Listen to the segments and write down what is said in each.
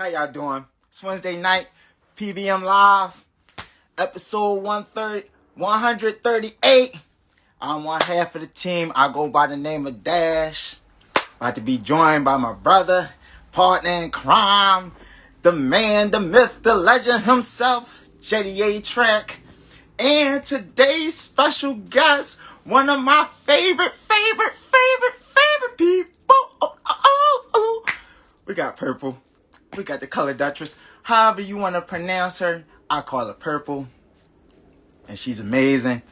How y'all doing? It's Wednesday night, PVM Live, episode 138. I'm one half of the team. I go by the name of Dash. About to be joined by my brother, partner in crime, the man, the myth, the legend himself, JDA Track. And today's special guest, one of my favorite people. We got Purple. We got the color Duchess. However you want to pronounce her, I call her Purple. And she's amazing.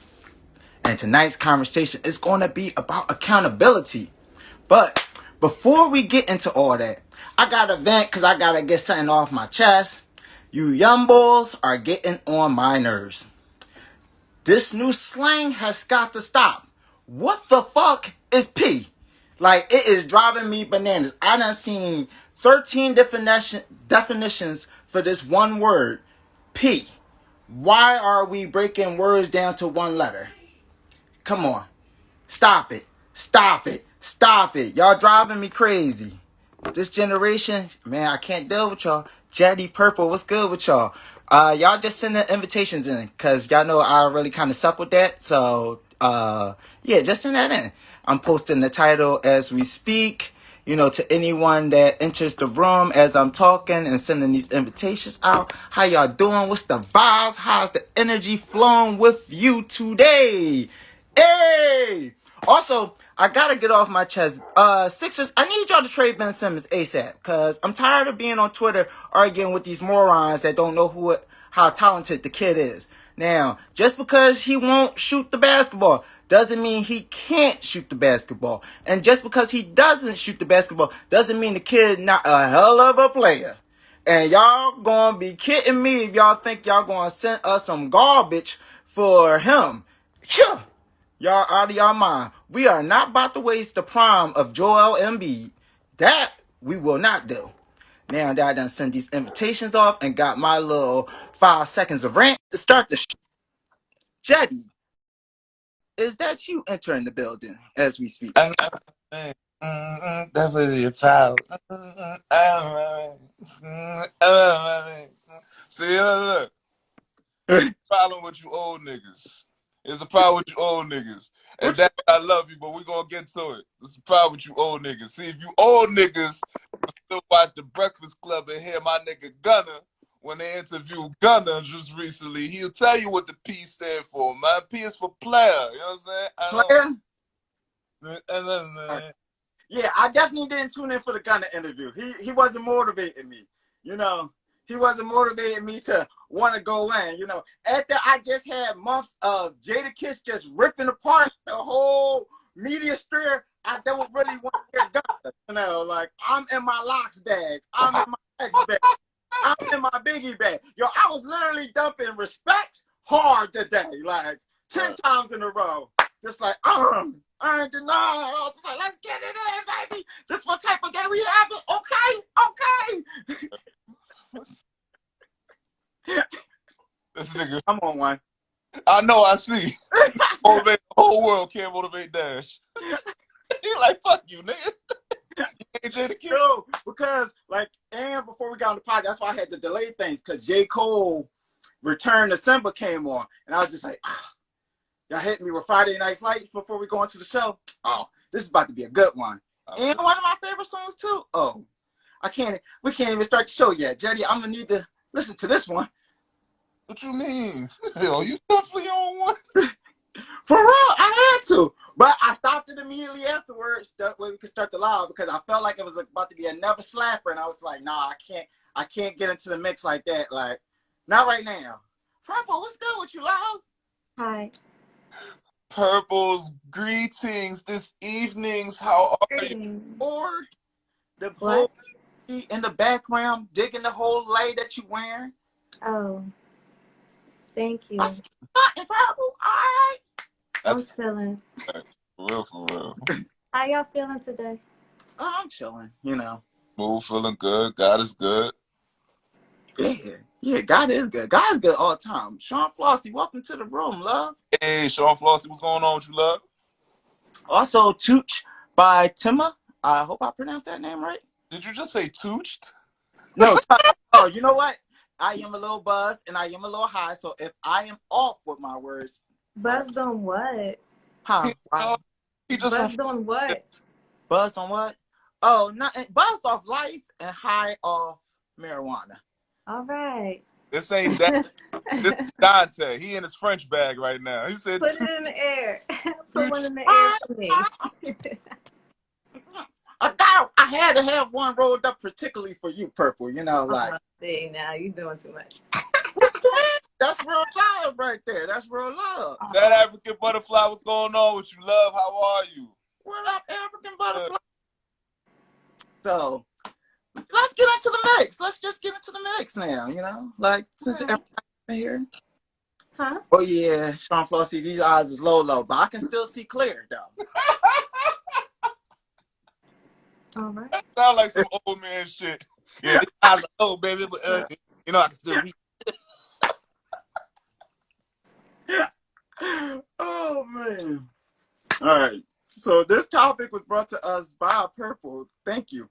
And tonight's conversation is going to be about accountability. But before we get into all that, I got to vent because I got to get something off my chest. You young bulls are getting on my nerves. This new slang has got to stop. What the fuck is P? Like, it is driving me bananas. I done seen 13 definitions for this one word, P. Why are we breaking words down to one letter? Come on. Stop it. Stop it. Stop it. Y'all driving me crazy. This generation, man, I can't deal with y'all. Jetty Purple, what's good with y'all? Y'all just send the invitations in, because y'all know I really kind of suck with that. So, yeah, just send that in. I'm posting the title as we speak, to anyone that enters the room as I'm talking and sending these invitations out. How y'all doing? What's the vibes? How's the energy flowing with you today? Hey! Also, I gotta get off my chest. Sixers, I need y'all to trade Ben Simmons ASAP, because I'm tired of being on Twitter arguing with these morons that don't know how talented the kid is. Now, just because he won't shoot the basketball doesn't mean he can't shoot the basketball. And just because he doesn't shoot the basketball doesn't mean the kid not a hell of a player. And y'all gonna be kidding me if y'all think y'all gonna send us some garbage for him. Phew. Y'all out of y'all mind. We are not about to waste the prime of Joel Embiid. That we will not do. Now that I done sent these invitations off and got my little 5 seconds of rant to start the show. Jetty, is that you entering the building as we speak? Definitely a foul. See, look. Problem with you old niggas. It's a problem with you old niggas. And that I love you, but we're gonna get to it. It's a problem with you old niggas. See, if you old niggas still watch the Breakfast Club and hear my nigga Gunner, when they interviewed Gunner just recently, he'll tell you what the P stand for, man. P is for player. You know what I'm saying? Player? Yeah, I definitely didn't tune in for the Gunner interview. He wasn't motivating me. He wasn't motivating me to want to go in. After I just had months of Duchess just ripping apart the whole media sphere, I don't really want to hear Gunner. Like, I'm in my locks bag. I'm in my X bag. I'm in my Biggie bag. Yo, I was literally dumping respect hard today, like 10 times in a row. Just like, I ain't denying. Just like, let's get it in, baby. This what type of game we having? Okay. This nigga. I'm on one. I know, I see. Motivate the whole world, can't motivate Dash. He like, fuck you, nigga. AJ the Kid. No, because, and before we got on the pod, that's why I had to delay things, because J. Cole Return December came on. And I was just like, y'all hit me with Friday Night Lights before we go into the show. Oh, this is about to be a good one. And one of my favorite songs, too. Oh, we can't even start the show yet. Jetty, I'm going to need to listen to this one. What you mean? Yo, you definitely on one? For real, I had to. But I stopped it immediately afterwards. That way we could start the live, because I felt like it was about to be another slapper. And I was like, nah, I can't get into the mix like that. Like, not right now. Purple, what's good with you, love? Hi. Purple's greetings this evenings. How are you? Or the blue in the background, digging the whole light that you wearing. Oh, thank you. I see Purple. All right. I'm chilling. For real. How y'all feeling today? Oh, I'm chilling, Mood feeling good. God is good. Yeah, God is good. God is good all the time. Sean Flossie, welcome to the room, love. Hey, Sean Flossie, what's going on with you, love? Also, Tooch by Timma. I hope I pronounced that name right. Did you just say tooched? No, oh, you know what? I am a little buzzed and I am a little high. So if I am off with my words, or Buzzed on what? huh? He, Why? he just Buzzed on what? Buzzed on what? Oh, not buzzed off life and high off marijuana. All right. this ain't that. This is Dante. He in his French bag right now. He said, Put it in the air. Put one in the air I, for me. I had to have one rolled up particularly for you, Purple. You know, like See, now you're doing too much. that's real love right there. That's real love. that African butterfly, what's going on with you, love? How are you? What up, African butterfly? So let's get into the mix. Let's just get into the mix now. You know, like since Right. everything's here. Huh? Oh yeah, Sean Flossie, these eyes is low, but I can still see clear though. All right. That sound like some old man shit. Yeah, I was like, oh baby, but you know I can still read. Oh man. All right. So this topic was brought to us by Purple. Thank you.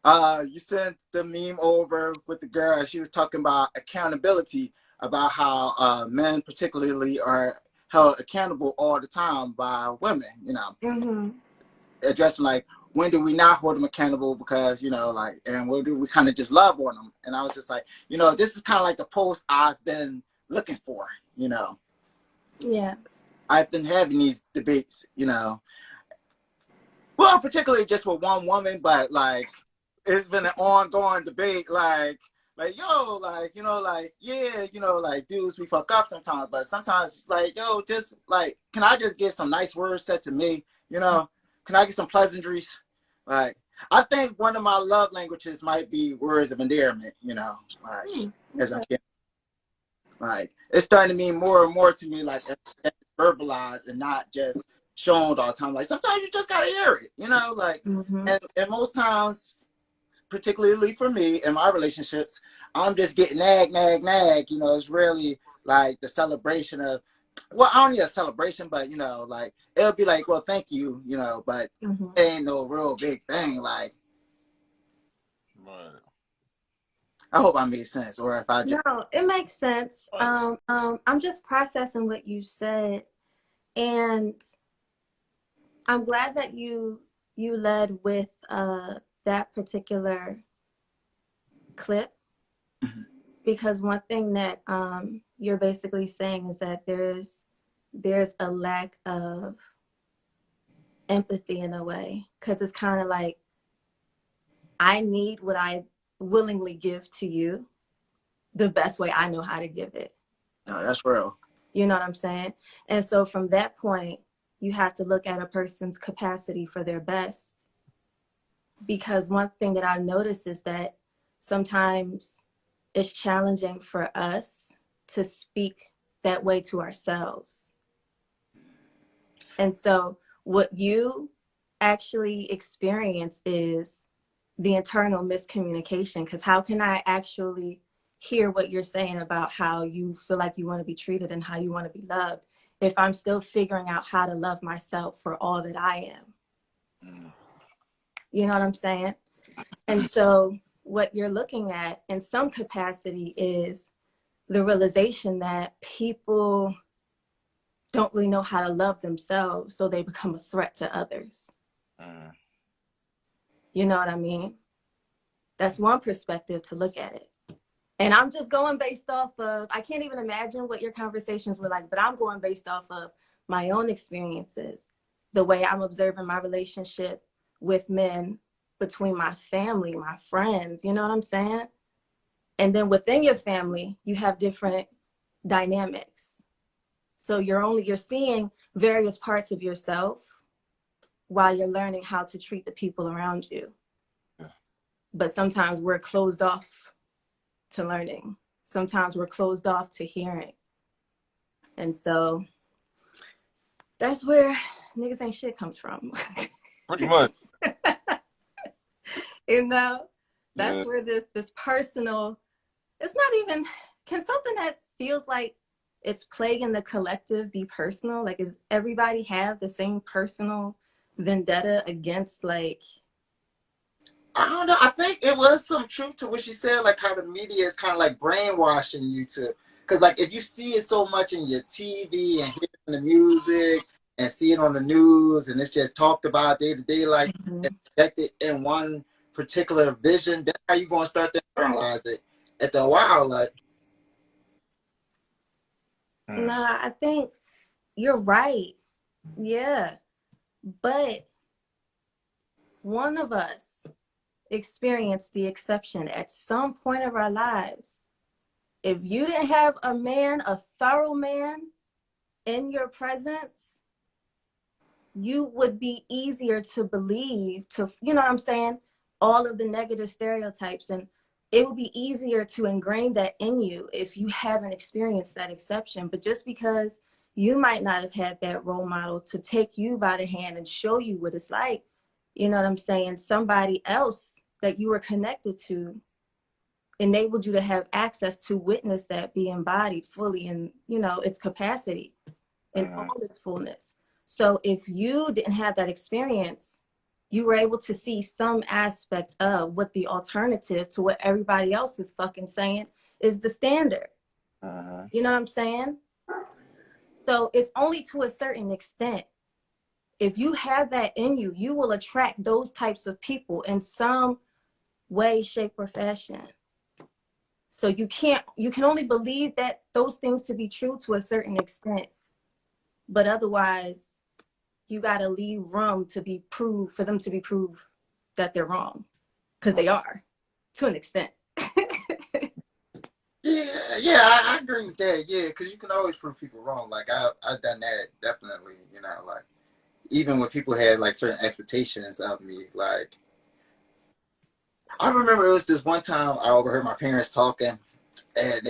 You sent the meme over with the girl. She was talking about accountability, about how men particularly are held accountable all the time by women, you know, Mm-hmm. addressing like when do we not hold them accountable because, you know, like, and when do we kind of just love on them? And I was just like, you know, this is kind of like the post I've been looking for, you know. Yeah. I've been having these debates, you know, well, particularly just with one woman, but like it's been an ongoing debate, like yo, like you know, like yeah, you know, like dudes we fuck up sometimes, but sometimes like yo, just like can I just get some nice words said to me, you know? Can I get some pleasantries? Like I think one of my love languages might be words of endearment, you know, like as I'm Okay. getting like it's starting to mean more and more to me, like as verbalized and not just shown all the time. Like sometimes you just gotta hear it, you know, like Mm-hmm. and most times particularly for me in my relationships, I'm just getting nag. You know, it's really like the celebration of, well, I don't need a celebration, but you know, like it'll be like, well, thank you, you know, but Mm-hmm. it ain't no real big thing. Like, Right. I hope I made sense, or if I just, No, it makes sense. Right. I'm just processing what you said, and I'm glad that you led with that particular clip, because one thing that you're basically saying is that there's a lack of empathy in a way, because it's kind of like I need what I willingly give to you the best way I know how to give it. no, that's real. You know what I'm saying? And so from that point, you have to look at a person's capacity for their best. Because one thing that I've noticed is that sometimes it's challenging for us to speak that way to ourselves. And so what you actually experience is the internal miscommunication, because how can I actually hear what you're saying about how you feel like you want to be treated and how you want to be loved if I'm still figuring out how to love myself for all that I am? You know what I'm saying? And so what you're looking at in some capacity is the realization that people don't really know how to love themselves, so they become a threat to others. You know what I mean? That's one perspective to look at it. And I'm just going based off of, I can't even imagine what your conversations were like, but I'm going based off of my own experiences, the way I'm observing my relationship with men, between my family, my friends, you know what I'm saying? And then within your family, you have different dynamics. So you're seeing various parts of yourself while you're learning how to treat the people around you. Yeah. But sometimes we're closed off to learning. Sometimes we're closed off to hearing. And so that's where niggas ain't shit comes from. Pretty much. You know, Yeah. that's where this personal, it's not even, can something that feels like it's plaguing the collective be personal? Like, is everybody have the same personal vendetta against like I don't know. I think it was some truth to what she said, like how the media is kind of like brainwashing you to, because like if you see it so much in your TV and hear it in the music and see it on the news and it's just talked about day to day, like projected in one particular vision, that's how you gonna start to internalize it. After a while, like Nah, I think you're right. Yeah. But one of us experienced the exception at some point of our lives. If you didn't have a man, a thorough man in your presence, you would be easier to believe, to, you know what I'm saying? All of the negative stereotypes. And it would be easier to ingrain that in you if you haven't experienced that exception. But just because you might not have had that role model to take you by the hand and show you what it's like, you know what I'm saying? Somebody else that you were connected to enabled you to have access to witness that be embodied fully in, you know, its capacity, in all its fullness. So if you didn't have that experience, you were able to see some aspect of what the alternative to what everybody else is fucking saying is the standard. You know what I'm saying? So it's only to a certain extent. If you have that in you, you will attract those types of people in some way, shape, or fashion. So you can only believe that those things to be true to a certain extent. But otherwise, you got to leave room to be proved, for them to be proved that they're wrong, because they are, to an extent. yeah, I agree with that. Yeah, because you can always prove people wrong. Like I've done that definitely. You know, like even when people had like certain expectations of me, like I remember it was this one time I overheard my parents talking, and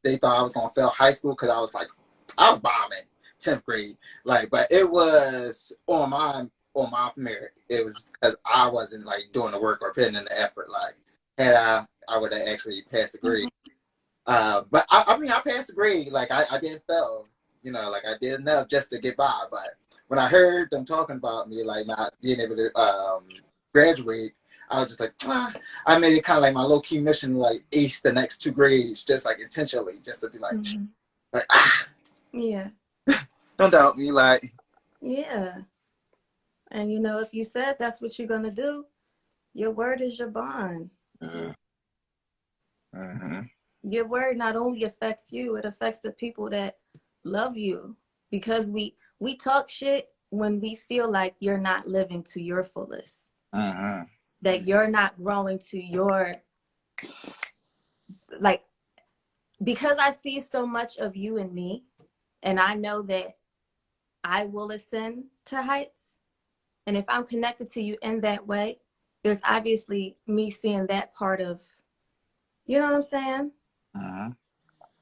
they thought I was gonna fail high school because I was bombing 10th grade, like, but it was on my merit. It was because I wasn't like doing the work or putting in the effort. Like, had I would have actually passed the grade. But I mean, I passed the grade. Like, I didn't fail. You know, like I did enough just to get by. But when I heard them talking about me, like not being able to graduate, I was just like, ah. I made it kind of like my low key mission, like ace the next 2 grades, just like intentionally, just to be like ah, Yeah. don't doubt me, like Yeah. And you know, if you said that's what you're gonna do, your word is your bond. Yeah. Your word not only affects you, it affects the people that love you. Because we talk shit when we feel like you're not living to your fullest. That you're not growing to your, like, because I see so much of you and me, and I know that I will ascend to heights. And if I'm connected to you in that way, there's obviously me seeing that part of, you know what I'm saying?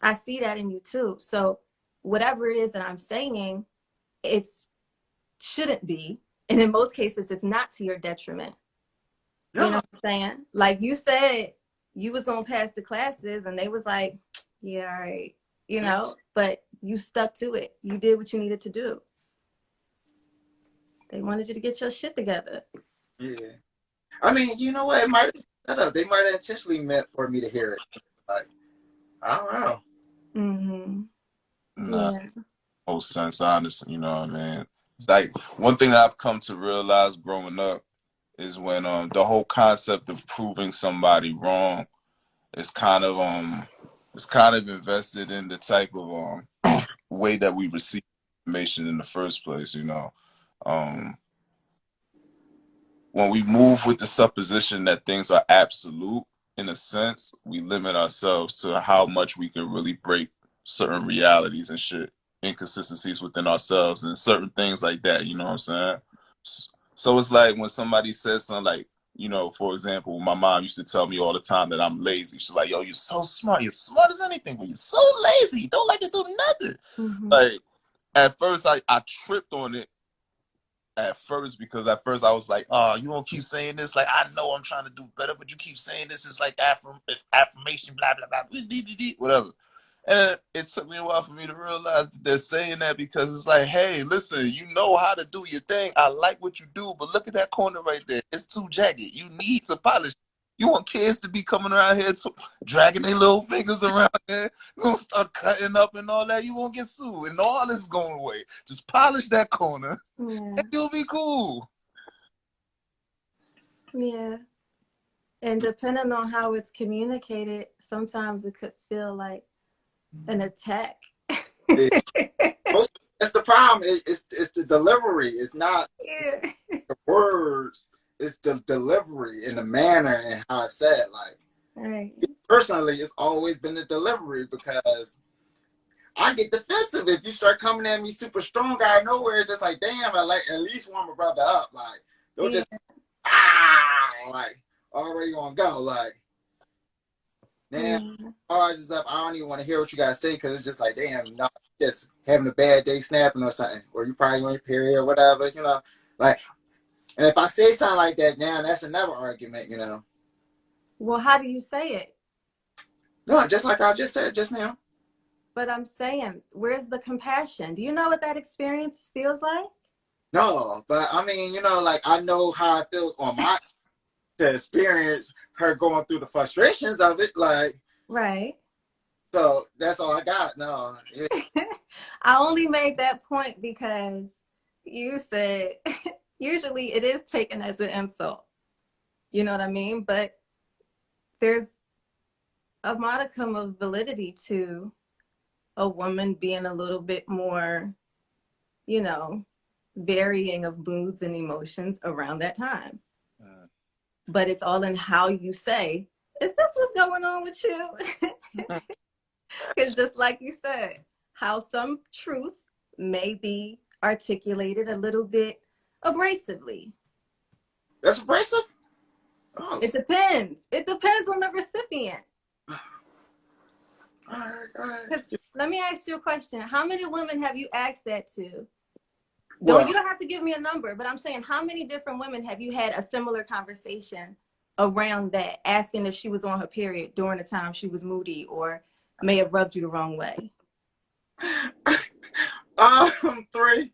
I see that in you too. So whatever it is that I'm saying, it's shouldn't be. And in most cases, it's not to your detriment. You know what I'm saying? Like you said, you was gonna pass the classes and they was like, yeah, all right, you know, but you stuck to it. You did what you needed to do. They wanted you to get your shit together. yeah. I mean, you know what? It might have set up. They might have intentionally meant for me to hear it. Like I don't know. Nah, Yeah. no sense, honestly. You know what I mean? It's like one thing that I've come to realize growing up is when the whole concept of proving somebody wrong is it's kind of invested in the type of way that we receive information in the first place. You know, um, when we move with the supposition that things are absolute, in a sense, we limit ourselves to how much we can really break certain realities and shit, inconsistencies within ourselves and certain things like that. You know what I'm saying? So it's like when somebody says something like, you know, for example, my mom used to tell me all the time that I'm lazy. She's like, yo, you're so smart. You're smart as anything, but you're so lazy. You don't like to do nothing. Like, at first, I tripped on it at first because at first I was like, oh, you gonna keep saying this? Like, I know I'm trying to do better, but you keep saying this. It's like affirmation, blah, blah, blah, whatever. And it took me a while for me to realize that they're saying that because it's like, hey, listen, you know how to do your thing. I like what you do, but look at that corner right there. It's too jagged. You need to polish. You want kids to be coming around here dragging their little fingers around there. You gonna start cutting up and all that. You gonna get sued, and all this going away. Just polish that corner, Yeah. and you'll be cool. Yeah. And depending on how it's communicated, sometimes it could feel like an attack. That's the problem. It's the delivery. It's not Yeah. the words. It's the delivery and the manner and how it's said. Like, Right. personally, it's always been the delivery because I get defensive if you start coming at me super strong out of nowhere. It's just like, damn, I like at least warm my brother up. Like, don't just like already on go. Like, damn, ours is up. I don't even want to hear what you guys say because it's just like, damn, you know, just having a bad day snapping or something, or you probably on your period or whatever, you know. Like, and if I say something like that, now that's another argument, you know. Well, how do you say it? No, just like I just said just now. But I'm saying, where's the compassion? Do you know what that experience feels like? No, but I mean, you know, like I know how it feels on my to experience her going through the frustrations of it, like. Right. So that's all I got. No. I only made that point because you said usually it is taken as an insult. You know what I mean? But there's a modicum of validity to a woman being a little bit more, you know, varying of moods and emotions around that time. But it's all in how you say, is this what's going on with you? Because just like you said, how some truth may be articulated a little bit abrasively. That's abrasive? Oh. It depends. It depends on the recipient. All right. Let me ask you a question. How many women have you asked that to? Well, You don't have to give me a number, but I'm saying how many different women have you had a similar conversation around that, asking if she was on her period during the time she was moody or may have rubbed you the wrong way? 3.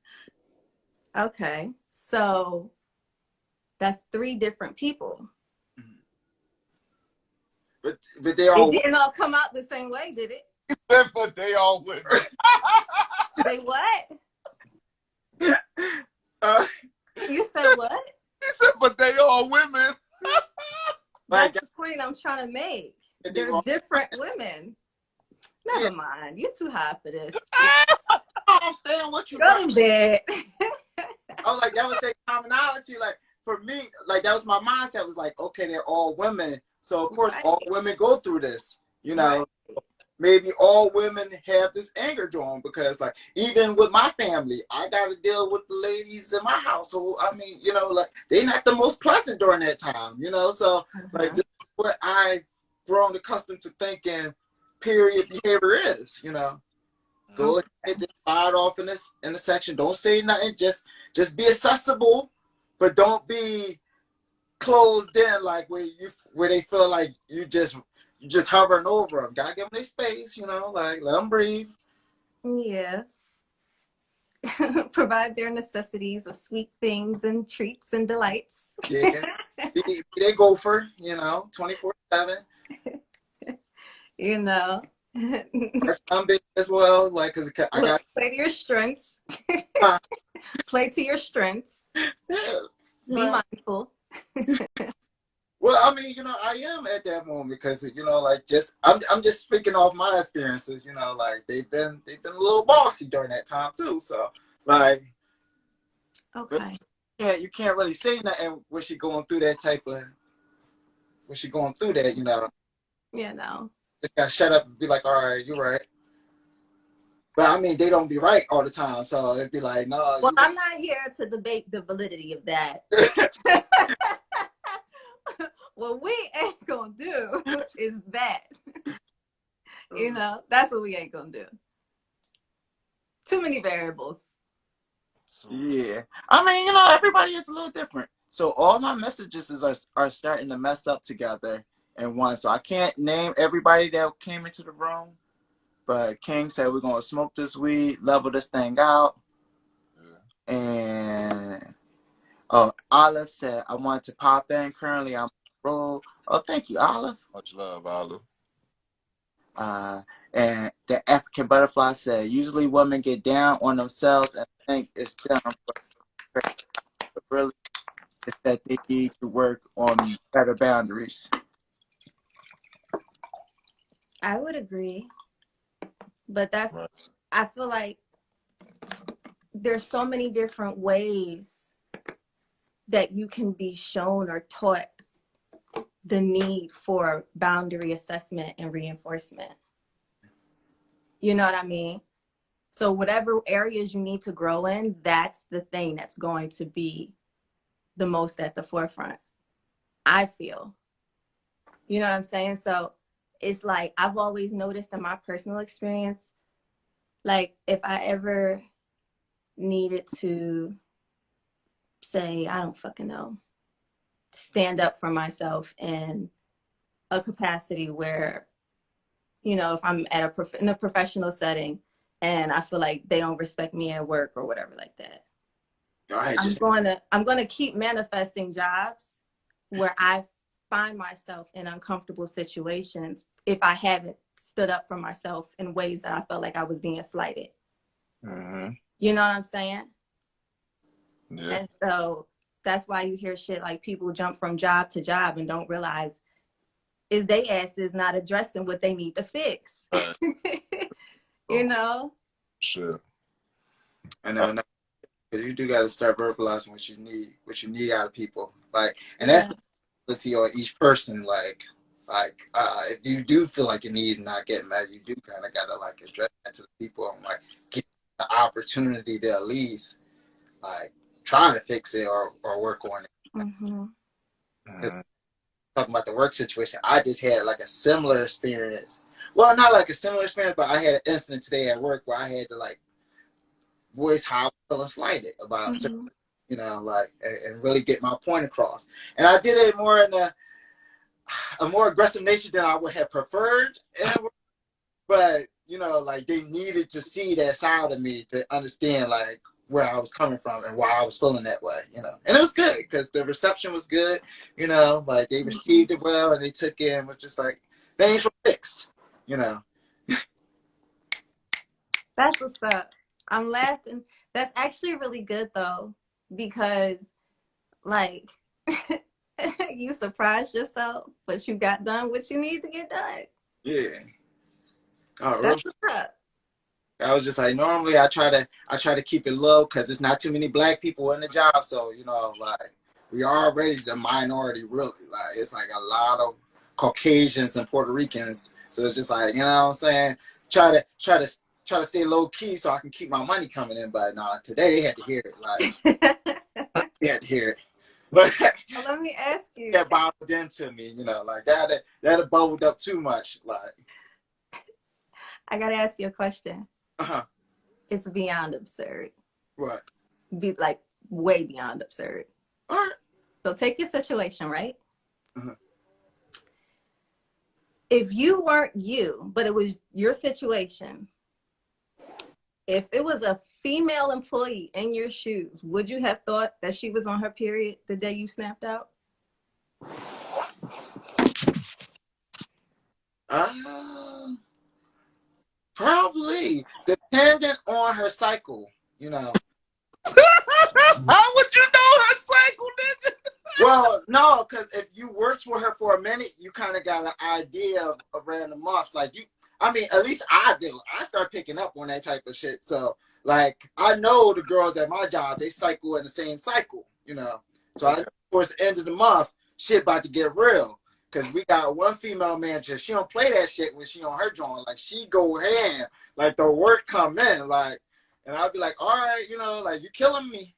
Okay. So that's 3 different people. But they all. It didn't all come out the same way, did it? But they all win. They what? You said what? He said, but they all women. That's the point I'm trying to make. They're different women. Never mind. You're too high for this. I'm saying what you go to bed. I was like, that was their commonality. Like, for me, like, that was my mindset. Was like, okay, they're all women. So, of course, all women go through this. You know, maybe all women have this anger drawn because, like, even with my family, I got to deal with the ladies in my household. I mean, you know, like, they're not the most pleasant during that time, you know? So, like, this is what I've grown accustomed to thinking period behavior is, you know? Go ahead and just fire it off in the section. Don't say nothing. Just be accessible, but don't be closed in like where they feel like you just hovering over them. Gotta give them their space, you know, like let them breathe. Yeah. Provide their necessities of sweet things and treats and delights. Yeah. They gopher, you know, 24/7. You know. I'm big as well, like because I got play to your strengths. Play to your strengths. Yeah. Be mindful. Well, I mean, you know, I am at that moment because you know, like, I'm just speaking off my experiences. You know, like they've been a little bossy during that time too. So, like, okay, yeah, you can't really say nothing when she going through that you know. Yeah, no. Just gotta shut up and be like, all right, you're right. But I mean, they don't be right all the time, so it'd be like, no. Well, I'm not here to debate the validity of that. What we ain't gonna do is that. You know, that's what we ain't gonna do. Too many variables. Yeah. I mean, you know, everybody is a little different. So all my messages are starting to mess up together in one. So I can't name everybody that came into the room, But King said we're gonna smoke this weed, level this thing out, Yeah. and Olive said I want to pop in. Currently, I'm on the road. Oh, thank you, Olive. Much love, Olive. And the African Butterfly said usually women get down on themselves and think it's them, but really it's that they need to work on better boundaries. I would agree, but that's Right. I feel like there's so many different ways that you can be shown or taught the need for boundary assessment and reinforcement. You know what I mean? So whatever areas you need to grow in, that's the thing that's going to be the most at the forefront, I feel. You know what I'm saying? So it's like I've always noticed in my personal experience, like if I ever needed to say, I don't fucking know, stand up for myself in a capacity where, you know, if I'm at in a professional setting and I feel like they don't respect me at work or whatever like that, I'm going to keep manifesting jobs where I find myself in uncomfortable situations if I haven't stood up for myself in ways that I felt like I was being slighted. Mm-hmm. You know what I'm saying? Yeah. And so that's why you hear shit like people jump from job to job and don't realize is they asses not addressing what they need to fix. Right. You know? Sure. I know, because you do got to start verbalizing what you need out of people. Like, and that's the ability on each person. Like, if you do feel like your needs not getting met, you do kind of gotta like address that to the people and like give the opportunity to at least like try to fix it or work on it. Mm-hmm. Mm-hmm. Talking about the work situation, I just had like a similar experience. Well, not like a similar experience, but I had an incident today at work where I had to like voice how I was feeling slighted about certain, you know, like and really get my point across. And I did it more in a more aggressive nature than I would have preferred. But you know, like they needed to see that side of me to understand like where I was coming from and why I was feeling that way, you know. And it was good because the reception was good, you know, like they received it well and they took it and was just like things were fixed, you know. That's what's up. I'm laughing. That's actually really good though, because like you surprised yourself, but you got done what you need to get done. Yeah. Oh, That's what's up. I was just like, normally I try to keep it low because there's not too many black people in the job, so you know, like we are already the minority, really. Like it's like a lot of Caucasians and Puerto Ricans, so it's just like, you know what I'm saying? Try to stay low key so I can keep my money coming in. But nah, today they had to hear it. Like they had to hear it. But Well, let me ask you. that bobbled into me, you know, like that bubbled up too much, like. I gotta ask you a question. Uh-huh. It's beyond absurd. What? Be like way beyond absurd. All right. So take your situation, right? Uh-huh. If you weren't you, but it was your situation, if it was a female employee in your shoes, would you have thought that she was on her period the day you snapped out? Probably dependent on her cycle, you know. How would you know her cycle, nigga? Well, no, because if you worked with her for a minute, you kind of got an idea of random months. Like I mean, at least I do. I start picking up on that type of shit. So, like, I know the girls at my job, they cycle in the same cycle, you know. So, I, towards the end of the month, shit about to get real. Because we got one female manager, she don't play that shit when she on her drawing. Like, she go ham. Like, the work come in. Like, and I'll be like, all right, you know, like, you killing me.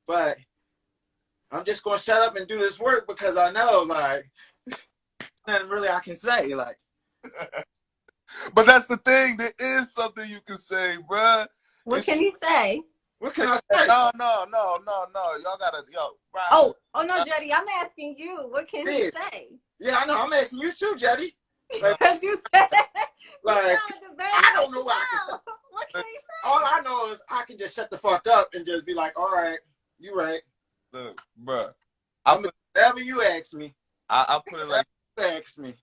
But I'm just going to shut up and do this work because I know, like, nothing really I can say. Like, but that's the thing. There is something you can say, bruh. What can you say? What can I say? No. Y'all gotta, right. Oh no, Jetty, I'm asking you. What can you say? Yeah, I know. I'm asking you too, Jetty. Because you said like, you sounded I don't know what I can say. What can you say? All I know is I can just shut the fuck up and just be like, all right, you right. Look, bruh. Whatever you ask me. I put it like you ask me.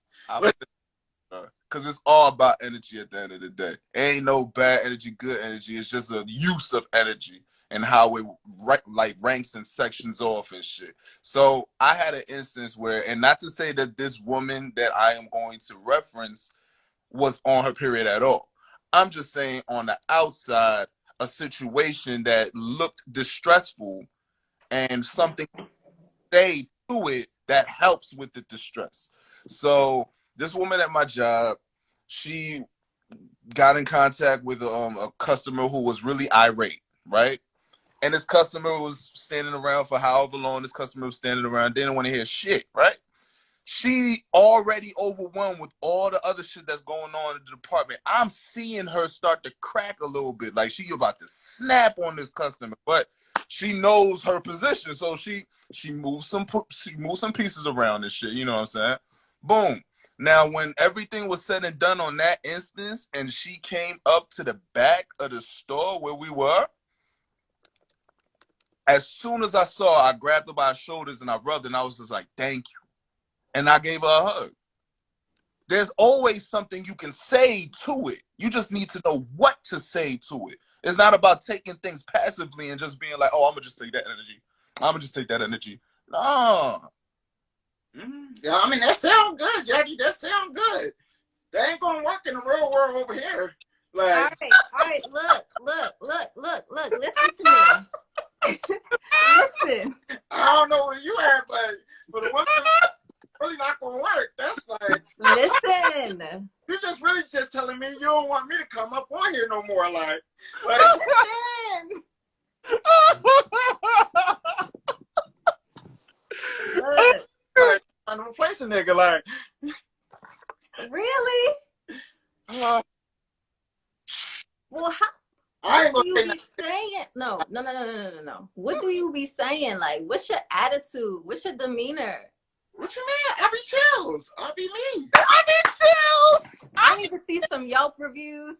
Because it's all about energy at the end of the day. Ain't no bad energy, good energy. It's just a use of energy and how it like ranks and sections off and shit. So I had an instance where, and not to say that this woman that I am going to reference was on her period at all. I'm just saying on the outside, a situation that looked distressful and something say to it that helps with the distress. So this woman at my job, she got in contact with a customer who was really irate, right? And this customer was standing around for however long this customer was standing around, didn't want to hear shit, right? She already overwhelmed with all the other shit that's going on in the department. I'm seeing her start to crack a little bit, like she about to snap on this customer, but she knows her position, so she moves some pieces around and shit. You know what I'm saying? Boom. Now, when everything was said and done on that instance, and she came up to the back of the store where we were, as soon as I saw her, I grabbed her by her shoulders and I rubbed her, and I was just like, "Thank you." And I gave her a hug. There's always something you can say to it. You just need to know what to say to it. It's not about taking things passively and just being like, oh, I'm going to just take that energy. I'm going to just take that energy. No. Yeah, I mean, that sounds good, Jackie. That sounds good. That ain't going to work in the real world over here. Like, all right. Look. Listen to me. Listen. I don't know where you at, but for the one thing, really not gonna work. That's like, listen. You just telling me you don't want me to come up on here no more. Like listen. Look. Like, I'm gonna replace a nigga. Like, really? Well, how? I ain't What do gonna you be saying? No. What do you be saying? Like, what's your attitude? What's your demeanor? What you mean? I be chills. I be me. I be chills. I need to see some Yelp reviews.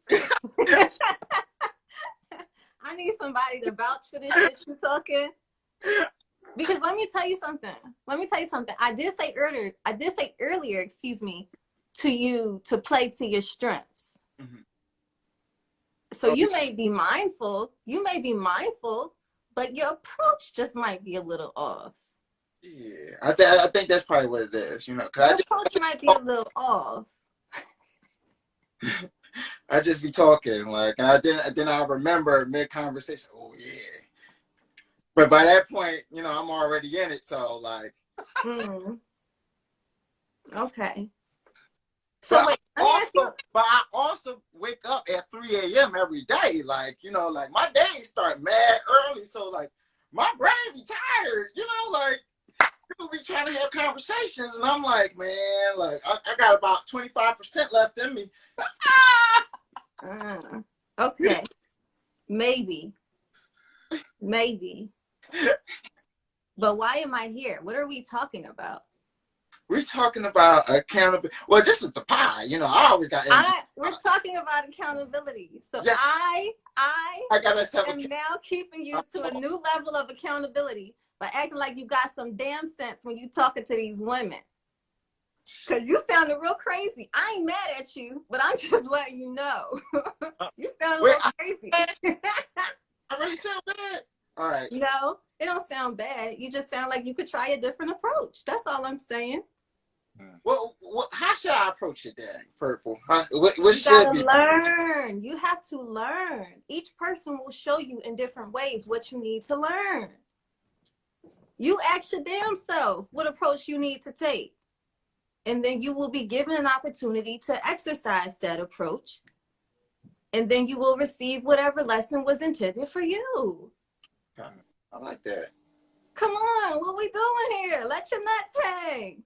I need somebody to vouch for this shit you talking. Because let me tell you something. I did say earlier, excuse me, to you to play to your strengths. Mm-hmm. So you may be mindful, but your approach just might be a little off. Yeah, I think that's probably what it is, you know. Your approach might be a little off. I just be talking, like, and then I remember mid-conversation, oh yeah. But by that point, you know, I'm already in it, so like. Okay. So wait, but I also wake up at 3 a.m. every day. Like, you know, like my days start mad early. So like my brain be tired, you know, like people be trying to have conversations. And I'm like, man, like I got about 25% left in me. Okay. Maybe. But why am I here? What are we talking about? We're talking about accountability. Well, this is the pie. You know, I always got we're talking about accountability. So yeah. I am now keeping you to a new level of accountability by acting like you got some damn sense when you talking to these women. Because you sounded real crazy. I ain't mad at you, but I'm just letting you know. You sound a little crazy. I really sound bad? All right. No, it don't sound bad. You just sound like you could try a different approach. That's all I'm saying. Well, how should I approach it then, Purple? What you should gotta be? Learn. You have to learn. Each person will show you in different ways what you need to learn. You ask your damn self what approach you need to take. And then you will be given an opportunity to exercise that approach. And then you will receive whatever lesson was intended for you. I like that. Come on, what we doing here? Let your nuts hang.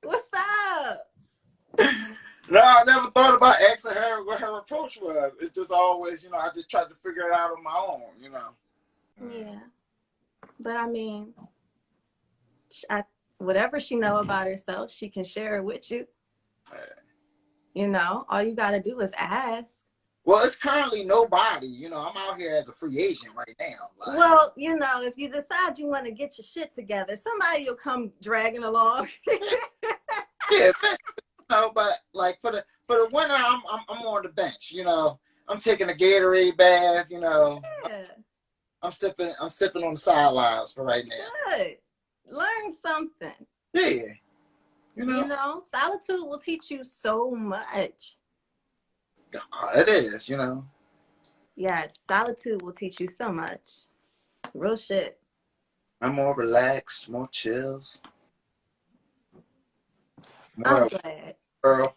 What's up? No, I never thought about asking her what her approach was. It's just always, you know, I just tried to figure it out on my own, you know. Yeah. But I mean, whatever she know about herself, she can share it with you. You know, all you gotta do is ask. Well, it's currently nobody. You know, I'm out here as a free agent right now. Like, Well, you know, if you decide you want to get your shit together, somebody will come dragging along. yeah, you know, but like for the winter, I'm on the bench. You know, I'm taking a Gatorade bath. You know, Yeah, I'm sipping on the sidelines for right now. good. Learn something. Yeah, you You know, know, solitude will teach you so much. it is. You know, Yes, solitude will teach you so much. Real shit. I'm more relaxed, more chills, I'm more glad. girl.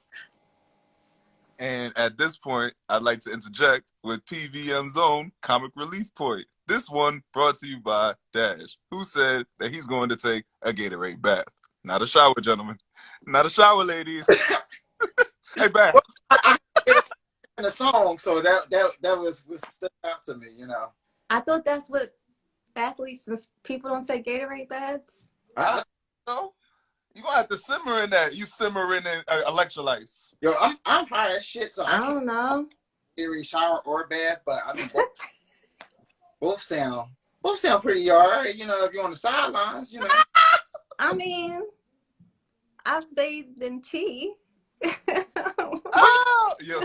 And at this point, I'd like to interject with PVM's own comic relief point. This one brought to you by Dash, who said that he's going to take a Gatorade bath. Not a shower, gentlemen. Not a shower, ladies. Hey, bath. Well, I heard it in the song, so that was stuck out to me. You know, I thought that's what athletes and people don't take Gatorade baths. I I, don't know. You're going to have to simmer in that. You simmer in electrolytes. yo, I'm high as shit, so I I can't don't know. really shower or bath. But I mean, both sound pretty alright. You know, if you're on the sidelines, you know. I mean, I've bathed in tea. Oh, yo,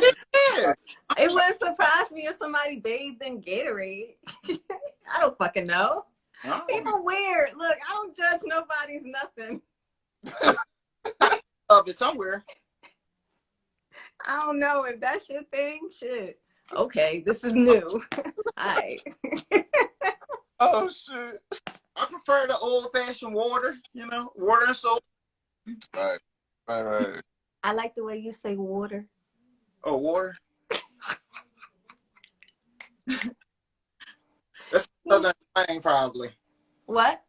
Yeah. It wouldn't surprise me if somebody bathed in Gatorade. I don't fucking know. No, People weird. Look, I don't judge nobody's nothing. of it somewhere. I don't know if that's your thing. Shit. Okay, this is new. All right. oh, shit. I prefer the old-fashioned water. You know, water and soap. Right, right. I like the way you say water. Oh, water. That's my southern slang, probably. What?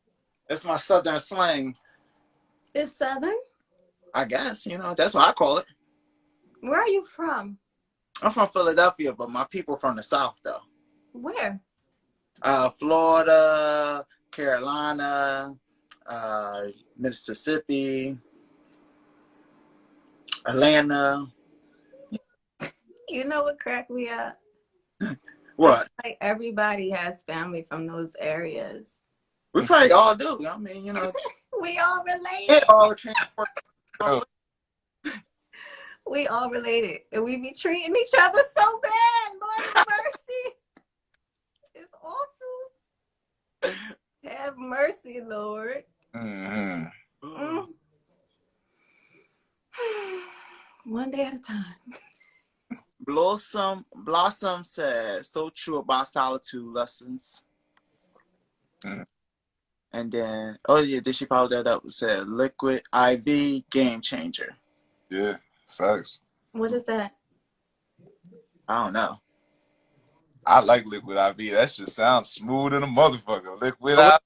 That's my southern slang. It's Southern? I guess, you know, that's what I call it. Where are you from? I'm from Philadelphia, but my people from the South, though. Where? Florida, Carolina, uh, Mississippi, Atlanta. You know what cracked me up? What? Like everybody has family from those areas. We probably all do. I mean, you know, We all related. it all transport. Oh. We all related. And we be treating each other so bad. Lord have mercy. It's awful. Have mercy, Lord. Mm-hmm. Mm. One day at a time. Blossom said, so true about solitude lessons. Mm. And then, oh yeah, did she follow that up? Said liquid IV game changer. Yeah, facts. What is that? I don't know. I like liquid IV. That shit sounds smooth in a motherfucker. Liquid Oh,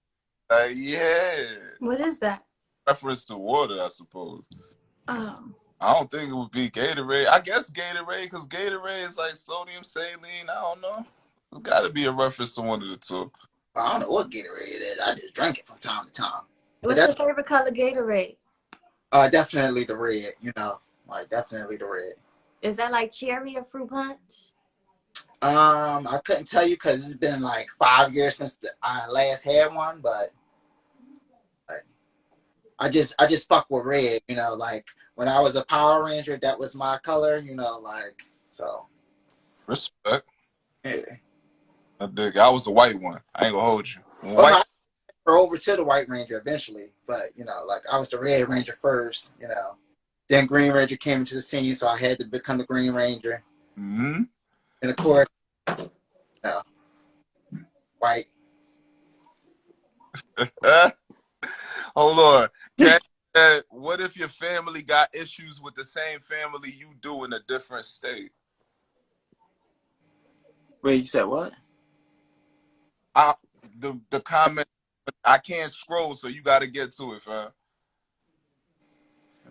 IV. Yeah. What is that? Reference to water, I suppose. Oh. I don't think it would be Gatorade. I guess Gatorade, because Gatorade is like sodium saline. I don't know. It's got to be a reference to one of the two. I don't know what Gatorade it is. I just drink it from time to time. But What's your that's favorite color Gatorade? definitely the red. You know, like definitely the red. Is that like cherry or fruit punch? I couldn't tell you because it's been like 5 years since I last had one, but like, I just fuck with red. You know, like when I was a Power Ranger, that was my color. You know, like so. Respect. Yeah. I was the white one. I ain't gonna hold you. Well, no, White. I went over to the White Ranger eventually, but you know, like I was the Red Ranger first. You know, then Green Ranger came into the scene, so I had to become the Green Ranger. Mm-hmm. And of course, white. Hold on. Cat, what if your family got issues with the same family you do in a different state? Wait, you said what? The comment, I can't scroll, so you got to get to it, fam.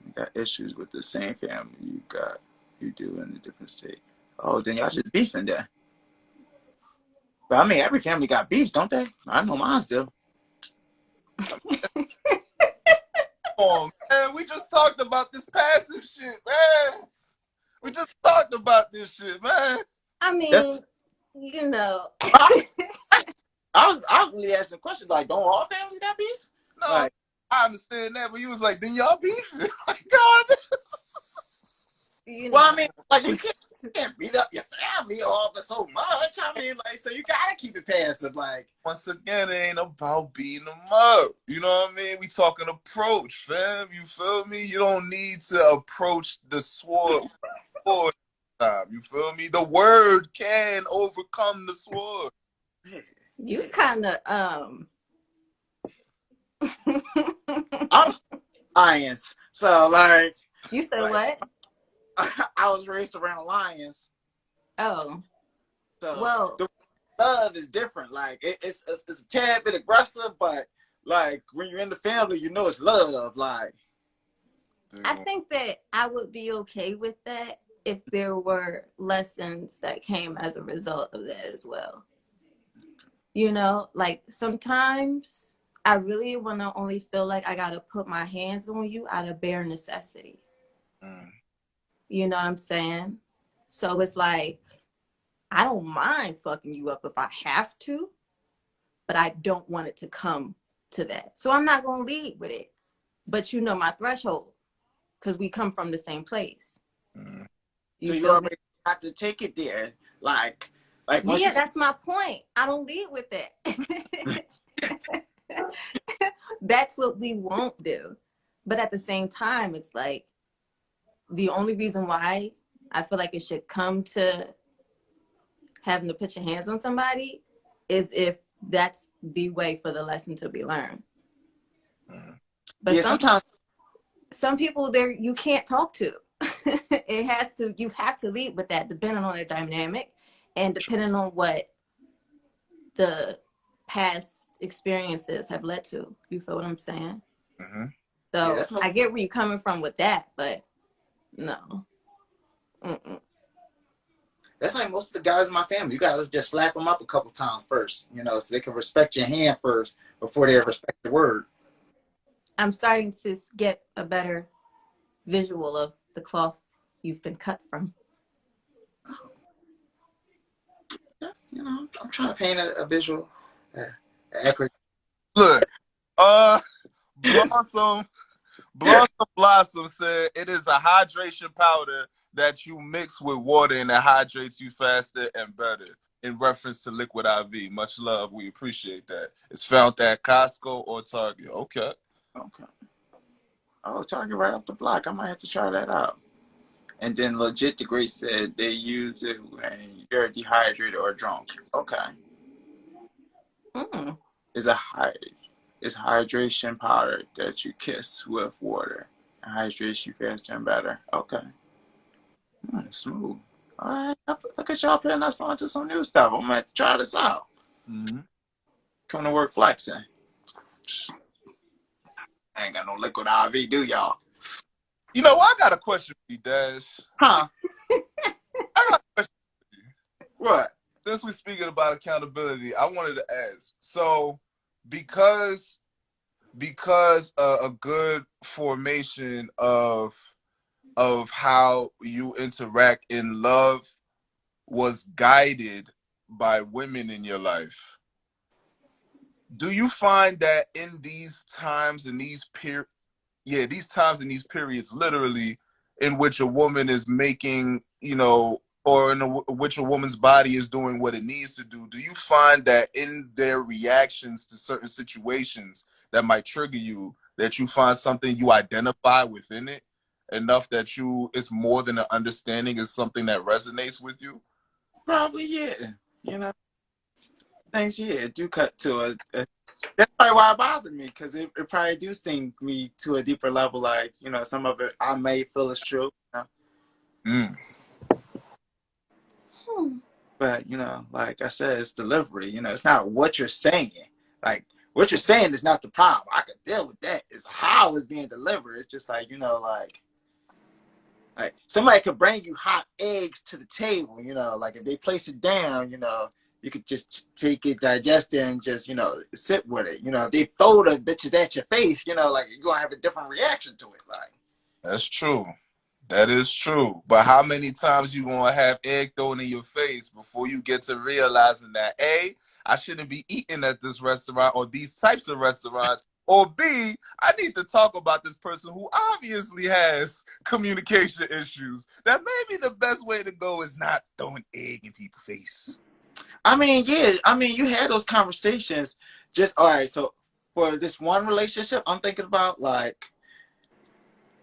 We got issues with the same family you do in a different state. Oh, then y'all just beefing there. But I mean, every family got beefs, don't they? I know mine's do. Oh, man, we just talked about this passive shit, man. We just talked about this shit, man. I That's mean, you know. I was really asking questions like, don't all families got beefs? No, Like, I understand that, but you was like, then y'all beef? Like, God. You well, I know. mean, like you can't beat up your family all but so much. I mean, like, so you gotta keep it passive. Like, Once again, it ain't about beating them up. You know what I mean? We talking approach, fam. You feel me? You don't need to approach the sword time. You feel me? The word can overcome the sword. yeah, You yeah. kind of I'm lions, so You said like what? I was raised around lions, Oh, so well, the love is different. Like, it's a tad bit aggressive, but like when you're in the family, you know it's love. Like, I think that I would be okay with that if there were lessons that came as a result of that as well. You know, like sometimes I really want to only feel like I got to put my hands on you out of bare necessity. Mm. You know what I'm saying? So it's like, I don't mind fucking you up if I have to, but I don't want it to come to that. So I'm not going to lead with it. But you know my threshold because we come from the same place. Mm. so You you feel me? already have to take it there. Like once Yeah, you that's my point. I don't lead with that. That's what we won't do. But at the same time, it's like the only reason why I feel like it should come to having to put your hands on somebody is if that's the way for the lesson to be learned. Mm. But yeah, sometimes some people there you can't talk to. It has to you have to lead with that depending on the dynamic and depending on what the past experiences have led to. You feel what I'm saying? Mm-hmm. yeah, So that's most I get where you're coming from with that, but no. Mm-mm. that's like most of the guys in my family. You gotta just slap them up a couple times first, so they can respect your hand first before they respect the word. I'm starting to get a better visual of the cloth you've been cut from. Yeah, I'm trying to paint a visual, accurate. Look, uh, Blossom, Blossom Blossom said it is a hydration powder that you mix with water and it hydrates you faster and better. In reference to Liquid IV. Much love. We appreciate that. It's found at Costco or Target. Okay. Okay. Oh, Target right up the block. I might have to try that out. And then Legit the Great said they use it when you're dehydrated or drunk. Okay. Mm. It's a it's hydration powder that you kiss with water. It hydrates you faster and better. Okay. Smooth. All right. Look at y'all putting us onto some new stuff. I'm gonna try this out. Mm-hmm. Come to work flexing. I ain't got no liquid IV, do y'all? You know, I got a question for you, Dash. Huh? I got a question for you. What? Since we're speaking about accountability, I wanted to ask. So, because a good formation of how you interact in love was guided by women in your life. Do you find that in these times in these times and these periods literally in which a woman is making, or which a woman's body is doing what it needs to do you find that in their reactions to certain situations that might trigger you, that you find something you identify within it enough that it's more than an understanding, is something that resonates with you? Probably yeah. Things yeah do cut to a that's probably why it bothered me because it probably do sting me to a deeper level. Like some of it I may feel is true, Mm. Hmm. but like I said, it's delivery. It's not what you're saying. Like what you're saying is not the problem. I can deal with that. It's how it's being delivered. It's just like like somebody could bring you hot eggs to the table. Like if they place it down, you could just take it, digest it, and just sit with it. If they throw the bitches at your face, like you're gonna have a different reaction to it. Like That's true. That is true. But how many times you gonna have egg thrown in your face before you get to realizing that A, I shouldn't be eating at this restaurant or these types of restaurants, or B, I need to talk about this person who obviously has communication issues. That maybe the best way to go is not throwing egg in people's face. I mean, yeah. I mean, you had those conversations. Just all right. So for this one relationship, I'm thinking about like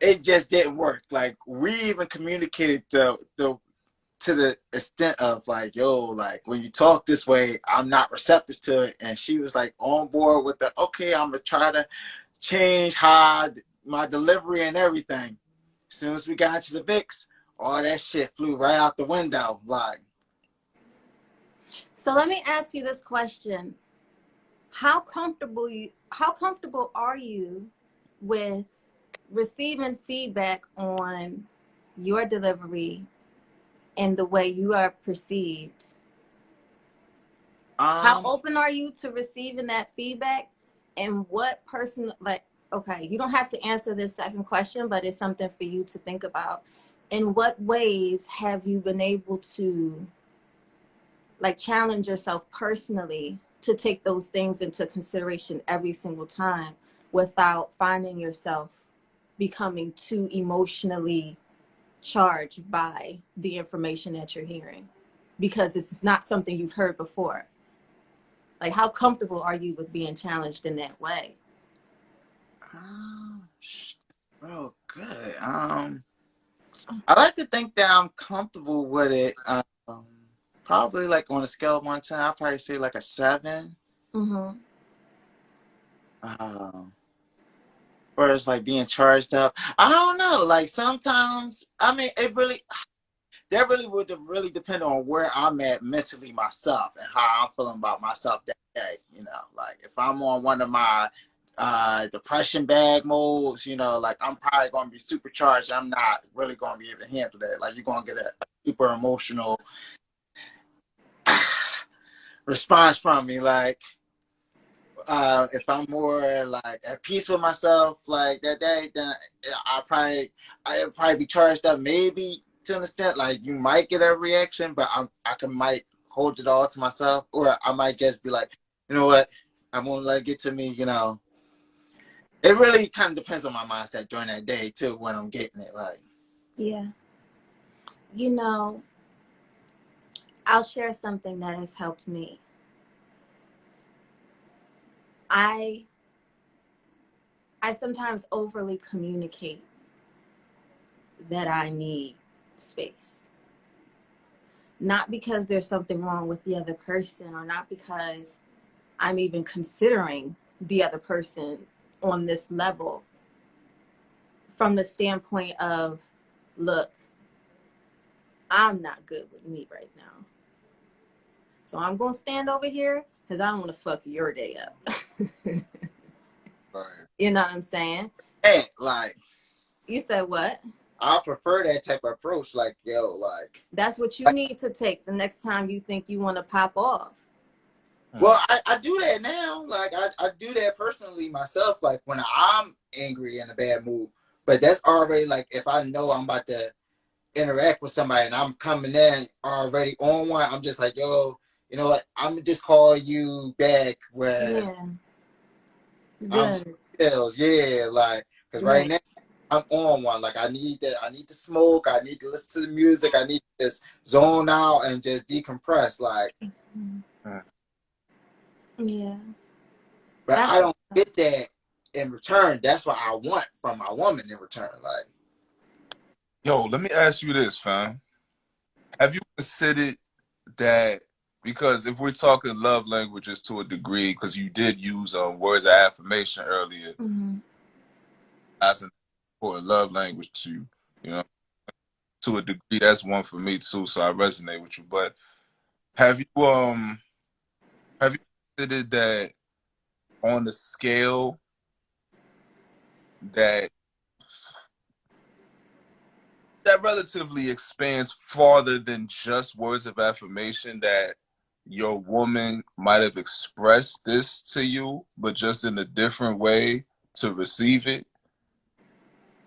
it just didn't work. Like we even communicated the to the extent of like, yo, like when you talk this way, I'm not receptive to it. And she was like on board with the okay, I'm gonna try to change my delivery and everything. As soon as we got into the VIX, all that shit flew right out the window. Like, So let me ask you this question. How comfortable are you with receiving feedback on your delivery and the way you are perceived? How open are you to receiving that feedback? And what person, like, okay, you don't have to answer this second question, but it's something for you to think about. In what ways have you been able to like challenge yourself personally to take those things into consideration every single time without finding yourself becoming too emotionally charged by the information that you're hearing because it's not something you've heard before? Like, how comfortable are you with being challenged in that way? real good. I like to think that I'm comfortable with it. Probably like on a scale of 1 to 10, I'll probably say like a 7. Mm-hmm. Or it's like being charged up. I don't know. Like sometimes, I mean, that really would really depend on where I'm at mentally myself and how I'm feeling about myself that day. You know, like if I'm on one of my depression bag modes, you know, like I'm probably going to be supercharged. I'm not really going to be able to handle that. Like you're going to get a super emotional response from me. Like if I'm more like at peace with myself like that day, then I'll probably be charged up maybe to an extent. Like you might get a reaction, but might hold it all to myself, or I might just be like, you know what, I'm gonna let it get to me. You know, it really kind of depends on my mindset during that day too when I'm getting it. Like, Yeah. You know, I'll share something that has helped me. I sometimes overly communicate that I need space. Not because there's something wrong with the other person or not because I'm even considering the other person on this level, from the standpoint of, look, I'm not good with me right now. So I'm going to stand over here because I don't want to fuck your day up. Right. You know what I'm saying? hey, like You said what? I prefer that type of approach. Like, yo, like That's what you need to take the next time you think you want to pop off. well, I do that now. Like I do that personally myself. Like when I'm angry in a bad mood. But that's already like if I know I'm about to interact with somebody and I'm coming in already on one, I'm just like, yo, you know what? I'm gonna just call you back where Yeah. I'm Good. feels. Yeah, like because right Right. now I'm on one. Like I need that. I need to smoke. I need to listen to the music. I need to just zone out and just decompress. Like, Yeah. but I That's don't get that in return. That's what I want from my woman in return. Like, Yo, let me ask you this, fam. Have you considered that, because if we're talking love languages to a degree, because you did use words of affirmation earlier as an important love language to you know, to a degree, that's one for me too. So I resonate with you. But have you considered that on the scale that relatively expands farther than just words of affirmation, that your woman might have expressed this to you, but just in a different way to receive it?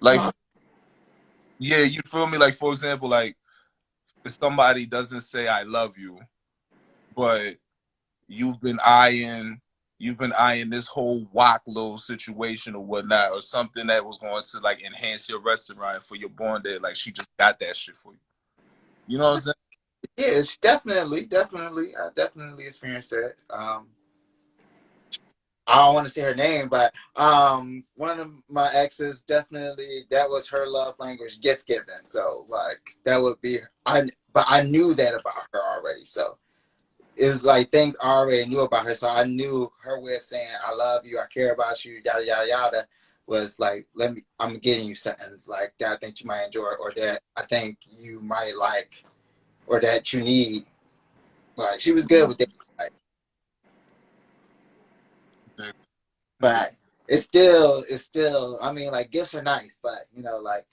Like, Yeah, you feel me? Like, for example, like if somebody doesn't say I love you, but you've been eyeing this whole walk little situation or whatnot, or something that was going to like enhance your restaurant for your born day, like she just got that shit for you. You know what I'm saying? Yeah, it's definitely, I definitely experienced that. I don't want to say her name, but one of my exes definitely that was her love language, gift giving. So like that would be but I knew that about her already. So it was like things I already knew about her. So I knew her way of saying I love you, I care about you, yada yada yada, was like I'm getting you something like that I think you might enjoy, or that I think you might like, or that you need. Like she was good with that. Like, but it's still. I mean, like gifts are nice, but you know, like,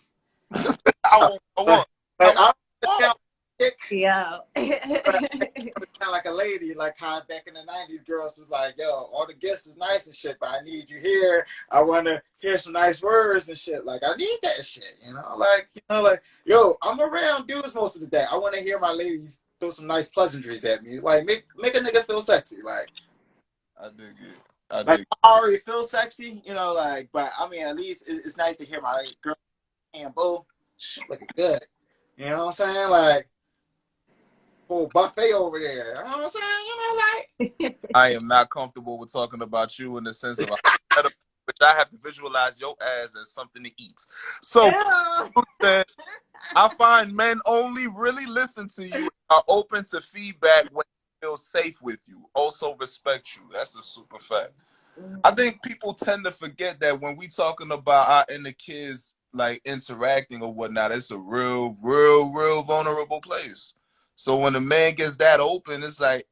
I like, want, like I I don't kick, Yeah. but it's kind of like a lady, like how back in the '90s, girls was like, "Yo, all the gifts is nice and shit, but I need you here. I want to hear some nice words and shit. Like I need that shit, like yo, I'm around dudes most of the day. I want to hear my ladies throw some nice pleasantries at me, like make a nigga feel sexy, like." I dig it. I Like dig I already feel sexy, like, but I mean, at least it's nice to hear my girl and boo, looking good. You know what I'm saying? Like, whole buffet over there. You know what I'm saying? I am not comfortable with talking about you in the sense of which I have to visualize your ass as something to eat. So Ew. I find men only really listen to you, are open to feedback when they feel safe with you, also respect you. That's a super fact. I think people tend to forget that when we talking about our inner kids like interacting or whatnot, it's a real vulnerable place. So when a man gets that open, it's like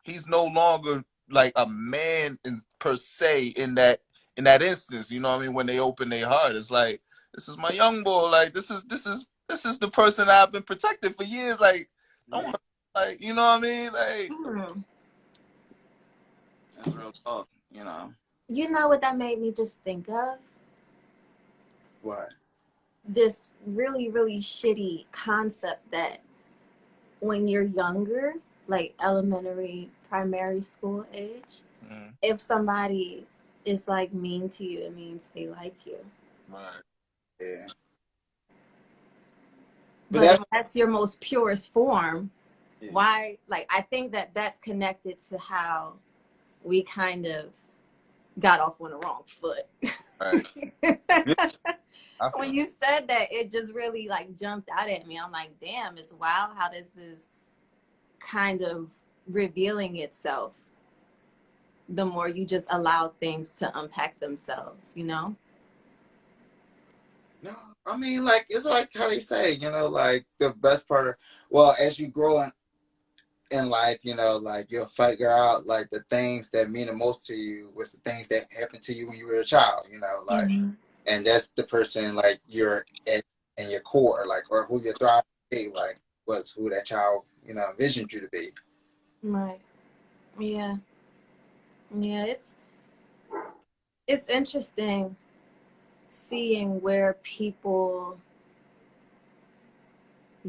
he's no longer like a man per se in that instance. You know what I mean? When they open their heart, it's like this is my young boy. Like this is the person I've been protecting for years. Like don't Yeah, like you know what I mean? Like that's real talk. You know what that made me just think of? What? This really, really shitty concept that when you're younger, like elementary, primary school age, mm, if somebody is like mean to you, it means they like you. right, Yeah, but But if that. that's your most purest form, Yeah. why? Like, I think that that's connected to how we kind of got off on the wrong foot. right. I When feel you said that, it just really like jumped out at me. I'm like, damn, it's wild how this is kind of revealing itself the more you just allow things to unpack themselves, you know? No, I mean, like it's like how they say, like the best part of, well, as you grow in life, like you'll figure out like the things that mean the most to you was the things that happened to you when you were a child, like, Mm-hmm. and that's the person like you're at in your core, like, or who you're thriving to be, like, was who that child, envisioned you to be. Right. Yeah. Yeah. It's interesting seeing where people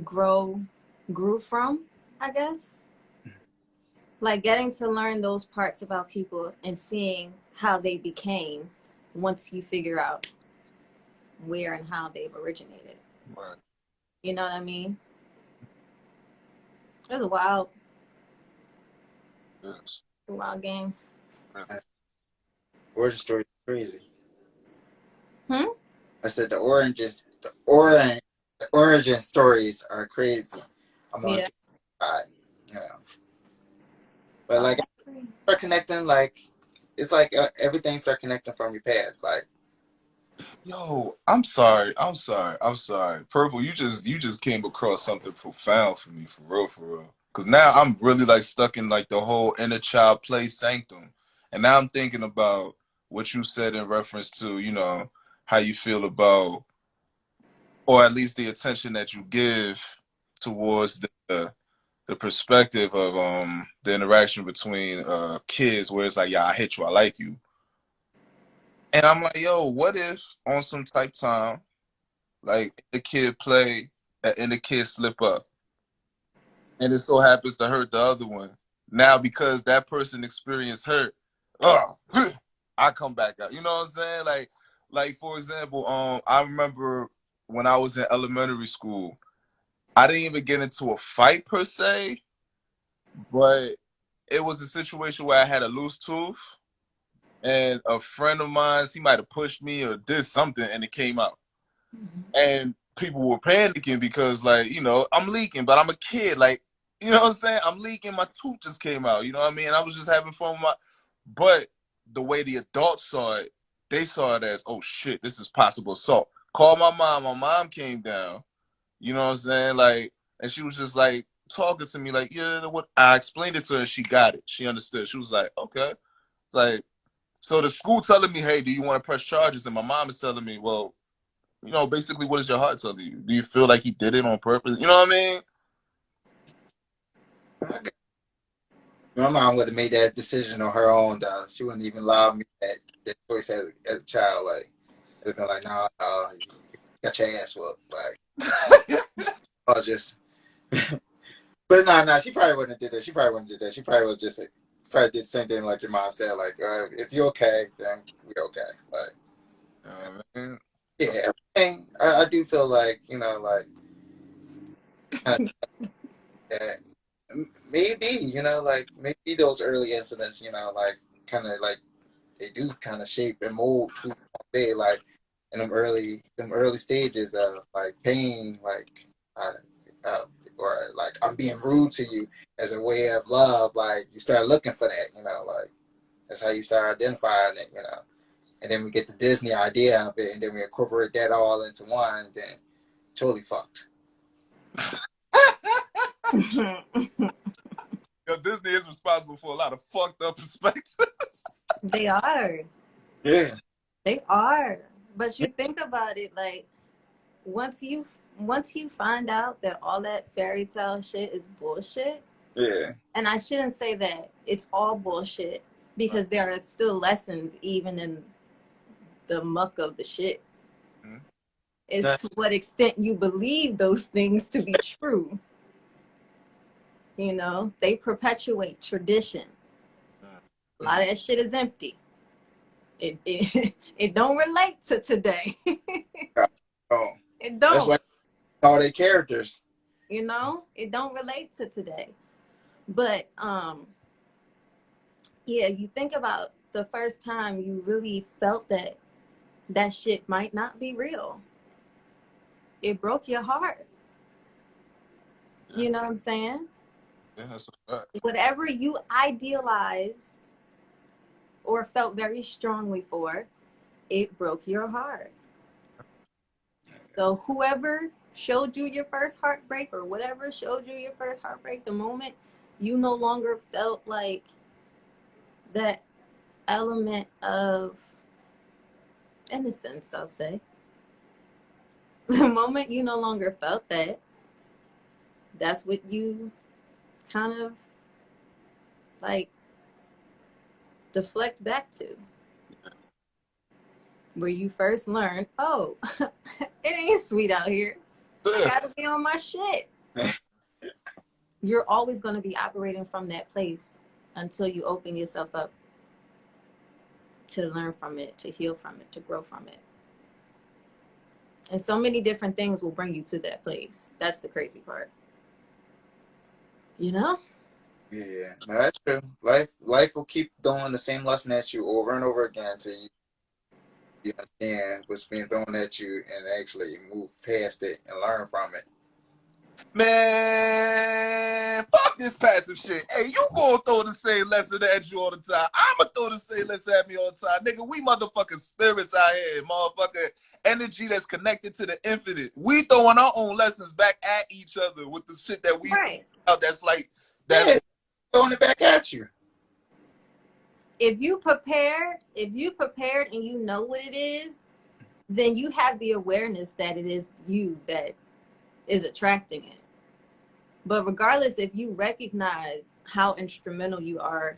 grow grew from, I guess. Like getting to learn those parts about people and seeing how they became once you figure out where and how they've originated. right. You know what I mean? It's Yes. a wild game. Origin story is crazy. Hmm? I said the origin stories are crazy. I'm on Yeah. the side, you know. But Oh, like that's great. start connecting, like it's like everything start connecting from your past. Like, Yo, I'm sorry. I'm sorry. I'm sorry. Purple, you just came across something profound for me, for real, for real. Cause now I'm really like stuck in like the whole inner child play sanctum. And now I'm thinking about what you said in reference to, how you feel about, or at least the attention that you give towards the perspective of the interaction between kids where it's like, yeah, I hit you, I like you. And I'm like, yo, what if on some type time like the kid play and the kid slip up, and it so happens to hurt the other one. Now because that person experienced hurt, oh, I come back out. You know what I'm saying? Like for example, I remember when I was in elementary school, I didn't even get into a fight per se, but it was a situation where I had a loose tooth, and a friend of mine, he might have pushed me or did something, and it came out. And people were panicking because, like, you know, I'm leaking, but I'm a kid. Like, you know what I'm saying? I'm leaking. My tooth just came out. You know what I mean? I was just having fun with my. But the way the adults saw it, they saw it as, oh shit, this is possible assault. Called my mom. My mom came down. You know what I'm saying? Like, and she was just like talking to me, like, yeah, what? I explained it to her. She got it. She understood. She was like, okay. It's like, so the school telling me, hey, do you want to press charges? And my mom is telling me, well, you know, basically, what is your heart telling you? Do you feel like he did it on purpose? You know what I mean? Okay. My mom would have made that decision on her own, though. She wouldn't even allow me that choice as a child. Like, it'd been like, no, no, you got your ass whooped. Like, I'll just. But no, she probably wouldn't have did that. She probably wouldn't have did that. She probably would just probably did the same thing like your mom said. Like, if you're okay, then we're okay. Like, Man. yeah, everything. I do feel like, you know, like, kind maybe, you know, like maybe those early incidents, you know, like kind of like they do kind of shape and mold who you want to be, like in them early stages of like pain, like uh, uh, or like I'm being rude to you as a way of love. Like you start looking for that, you know, like that's how you start identifying it, you know. And then we get the Disney idea of it, and then we incorporate that all into one, and then totally fucked. Yo, Disney is responsible for a lot of fucked up perspectives. They are. Yeah. They are. But you think about it, like once you find out that all that fairy tale shit is bullshit, Yeah. and I shouldn't say that it's all bullshit because there are still lessons even in the muck of the shit. Mm-hmm. Is to what extent you believe those things to be true. You know, they perpetuate tradition. A lot of that shit is empty. It don't relate to today. Oh, It that's don't. why all their characters. You know, it don't relate to today. But yeah, you think about the first time you really felt that that shit might not be real. It broke your heart. Yeah. You know what I'm saying? Yeah, that's a fact. Whatever you idealized or felt very strongly for, it broke your heart. So whoever showed you your first heartbreak or whatever showed you your first heartbreak, the moment you no longer felt like that element of innocence, I'll say. The moment you no longer felt that, that's what you kind of like deflect back to. Where you first learned, oh, it ain't sweet out here. I Yeah. gotta be on my shit. You're always going to be operating from that place until you open yourself up to learn from it, to heal from it, to grow from it. And so many different things will bring you to that place. That's the crazy part. You know? Yeah, no, that's true. Life will keep throwing the same lesson at you over and over again until you understand what's being thrown at you and actually move past it and learn from it. Man, fuck this passive shit. Hey, you gonna throw the same lesson at you all the time. I'ma throw the same lesson at me all the time. Nigga, we motherfucking spirits out here. Motherfucking energy that's connected to the infinite. We throwing our own lessons back at each other with the shit that we Right. out that's like, that's Yeah, throwing it back at you. If you prepared and you know what it is, then you have the awareness that it is you that is attracting it. But regardless, if you recognize how instrumental you are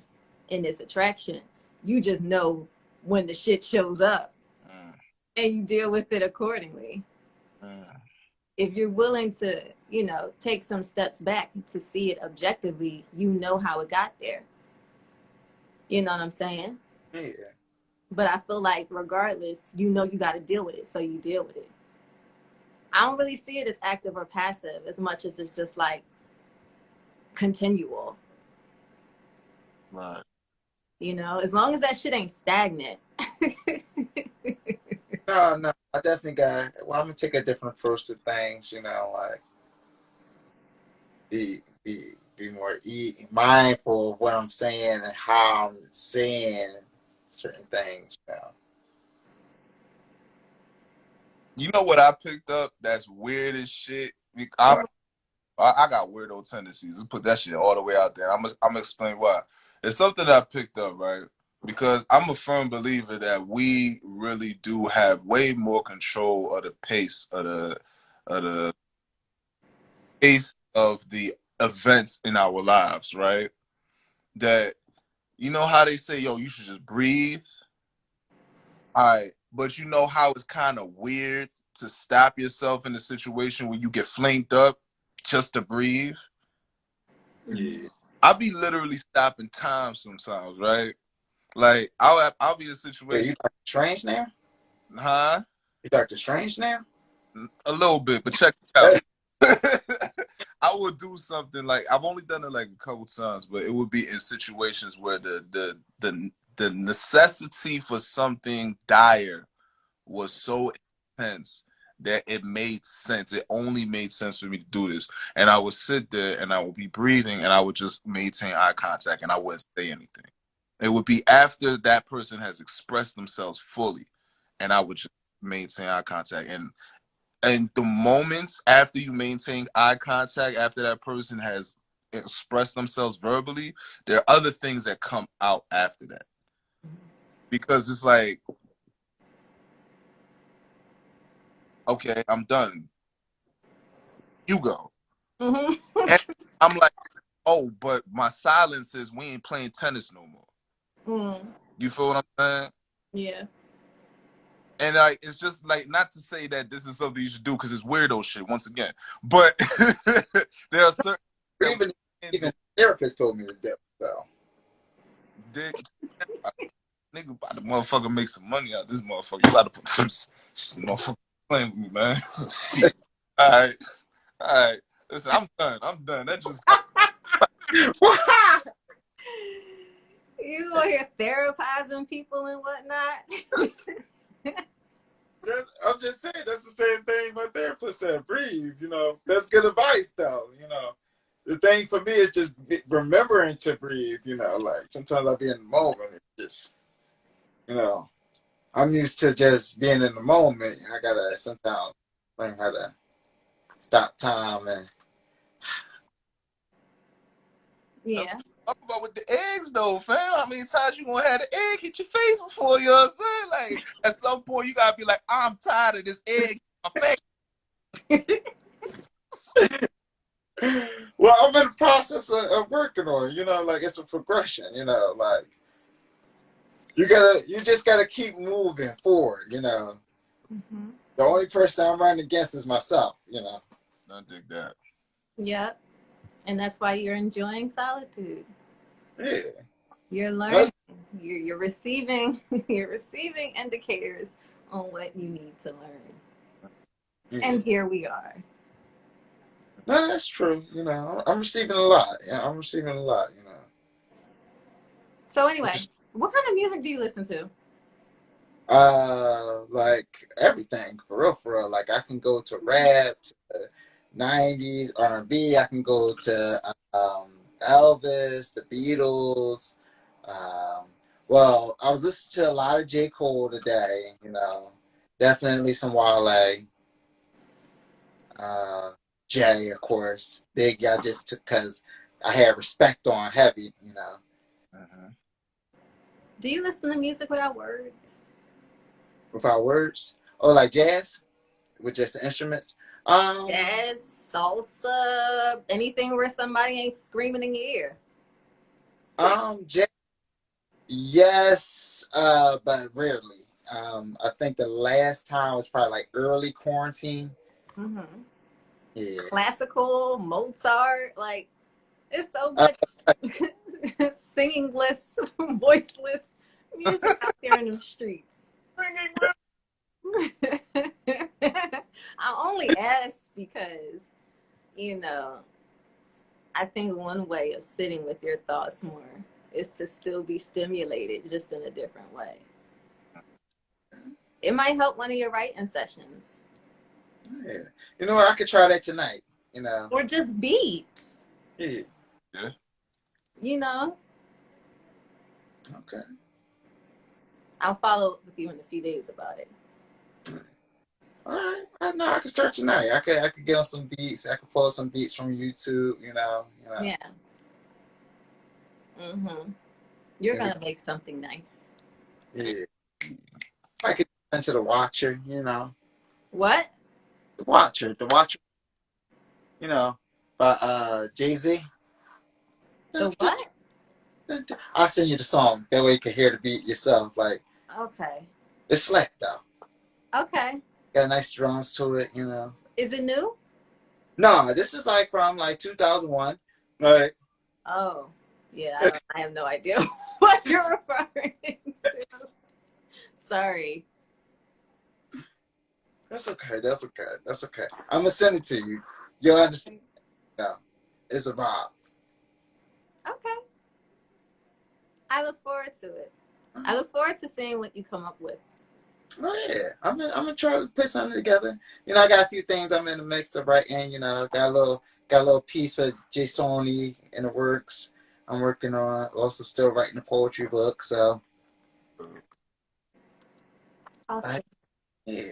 in this attraction, you just know when the shit shows up and you deal with it accordingly. If you're willing to, you know, take some steps back to see it objectively, you know how it got there. You know what I'm saying? Yeah. But I feel like regardless, you know you got to deal with it, so you deal with it. I don't really see it as active or passive as much as it's just like continual. Right. You know, as long as that shit ain't stagnant. No, I definitely got. Well, I'm gonna take a different approach to things. You know, like be more mindful of what I'm saying and how I'm saying certain things. You know. You know what I picked up that's weird as shit? I got weirdo tendencies. Let's put that shit all the way out there. I'm gonna explain why. It's something that I picked up, right? Because I'm a firm believer that we really do have way more control of the pace of the pace of the events in our lives, right? That you know how they say, yo, you should just breathe. All right. But you know how it's kind of weird to stop yourself in a situation where you get flamed up just to breathe. Yeah. I'll be literally stopping time sometimes, right? Like I'll be in a Wait, situation, you Doctor Strange now? huh? You Doctor Strange now? A little bit, but check it out. I would do something like I've only done it like a couple times, but it would be in situations where the necessity for something dire was so intense that it made sense. It only made sense for me to do this. And I would sit there and I would be breathing and I would just maintain eye contact and I wouldn't say anything. It would be after that person has expressed themselves fully and I would just maintain eye contact. And the moments after you maintain eye contact, after that person has expressed themselves verbally, there are other things that come out after that. Because it's like, okay, I'm done. You go. Mm-hmm. And I'm like, oh, but my silence is we ain't playing tennis no more. Mm. You feel what I'm saying? Yeah. And like, it's just like not to say that this is something you should do because it's weirdo shit once again, but there are certain that Even we can do. even therapist told me to do so. Dick, nigga, about to motherfucker make some money out of this motherfucker. You about to put this motherfucker playing with me, man. All right, all right. Listen, I'm done. I'm done. That just You over here therapizing people and whatnot. I'm just saying that's the same thing my therapist said. Breathe, you know. That's good advice, though. You know, the thing for me is just remembering to breathe. You know, like sometimes I be in the moment. It's just, you know, I'm used to just being in the moment. I gotta sometimes learn how to stop time and Yeah. talk about with the eggs though, fam. How many times you gonna have the egg hit your face before? You know what I'm saying? Like at some point you gotta be like, I'm tired of this egg in my face. well, I'm in the process of working on it, you know, like it's a progression, you know, like you just gotta keep moving forward, you know. Mm-hmm. The only person I'm running against is myself, you know. I dig that. Yep. And that's why you're enjoying solitude. Yeah. You're learning. That's, You're receiving. You're receiving indicators on what you need to learn. yeah. And here we are. No, that's true, you know. I'm receiving a lot. Yeah, I'm receiving a lot, you know. So Which anyway, is what kind of music do you listen to? like everything for real. Like I can go to rap, to 90s R&B. I can go to Elvis, the Beatles. Um, well, I was listening to a lot of J. Cole today. You know, definitely some Wale. Uh, Jay, of course. Big, I just took because I had respect on heavy. You know, Mm-hmm. Do you listen to music without words? without words. Oh, like jazz with just the instruments. Um, Jazz, salsa, anything where somebody ain't screaming in your ear. jazz. Yes, but rarely. I think the last time was probably like early quarantine. Mm-hmm. Yeah. Classical, Mozart, like it's so Uh, much singingless, voiceless music out there in the streets. I only asked because, you know, I think one way of sitting with your thoughts more is to still be stimulated, just in a different way. It might help one of your writing sessions. yeah. You know what? I could try that tonight. You know. Or just beats, Yeah. Yeah. you know. Okay. I'll follow up with you in a few days about it. All right. I know I can start tonight. I could get on some beats. I could pull some beats from YouTube. You know. You know. Yeah. Mm-hmm. You're Yeah. gonna make something nice. Yeah. I could listen to the Watcher. You know. What? The Watcher. The Watcher. You know. By Jay-Z. The what? I'll send you the song. That way you can hear the beat yourself. Like Okay. it's slack though. Okay. Got nice drums to it. You know. Is it new? No, this is like from like 2001. Like Oh, yeah. I have no idea what you're referring to. Sorry. that's okay. That's okay. That's okay. I'm gonna send it to you. You'll understand. Yeah, it's a vibe. Okay. I look forward to it. I look forward to seeing what you come up with. Oh yeah, I'm gonna try to put something together. You know, I got a few things I'm in the mix of writing. You know, got a little piece for Jay Sony in the works. I'm working on. Also, still writing a poetry book. So, I, Awesome. yeah,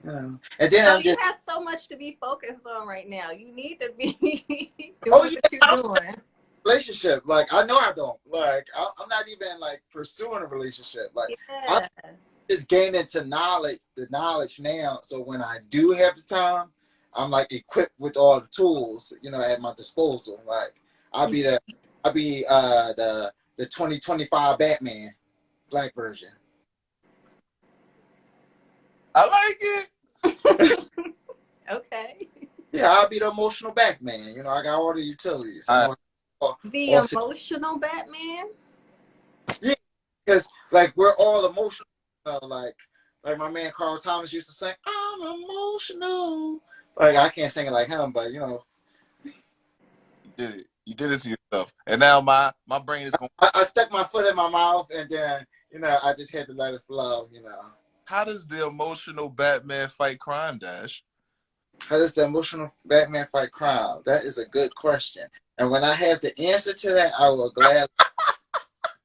you know. And then So I'm you just. have so much to be focused on right now. You need to be Oh doing yeah, what you're doing. relationship. Like I know I don't. Like I'm not even like pursuing a relationship. Like I'm Yeah. just gaining to the knowledge now. So when I do have the time, I'm like equipped with all the tools, you know, at my disposal. Like I'll be the 2025 Batman, black version. I like it. Okay. Yeah, I'll be the emotional Batman. You know, I got all the utilities. I I, know The all emotional Batman? yeah, because like we're all emotional. Like my man Carl Thomas used to sing, "I'm emotional." Like I can't sing it like him, but you know, you did it. You did it to yourself. And now my brain is going. I stuck my foot in my mouth, and then you know I just had to let it flow. You know, How does the emotional Batman fight crime, Dash? how does the emotional Batman fight crime? That is a good question, and when I have the answer to that, I will gladly.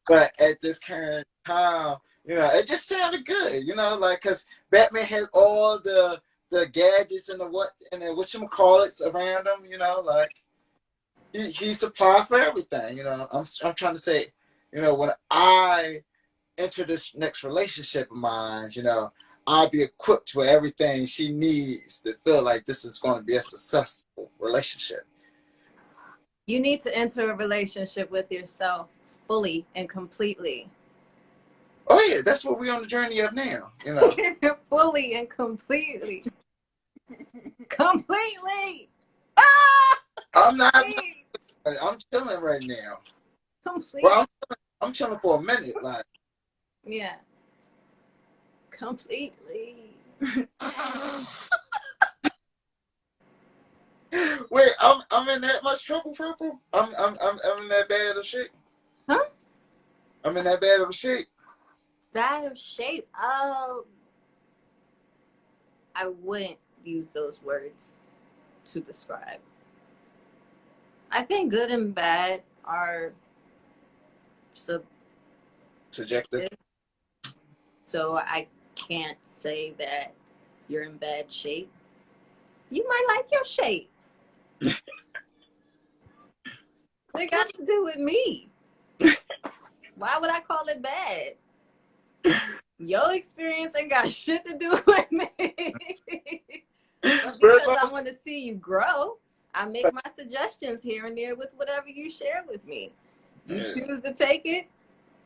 But at this current time, you know, it just sounded good. You know, like because Batman has all the gadgets and the whatchamacallits around him. You know, like he supplied for everything. You know, I'm trying to say, you know, when I enter this next relationship of mine, you know, I'll be equipped with everything she needs to feel like this is going to be a successful relationship. You need to enter a relationship with yourself fully and completely. Oh yeah, that's what we're on the journey of now. You know, Fully and completely. Completely. I'm not. Complete. I'm chilling right now. Complete. Well, I'm chilling for a minute. Like, Yeah. Completely. wait, I'm in that much trouble, Purple. I'm in that bad of shape. Huh? I'm in that bad of a shape. Bad of shape. Oh, I wouldn't use those words to describe. I think good and bad are subjective, Subjective. so I can't say that you're in bad shape. You might like your shape. It got to do with me. Why would I call it bad? Your experience ain't got shit to do with me. But But it's because I also, want to see you grow, I make my suggestions here and there with whatever you share with me. You yeah. choose to take it,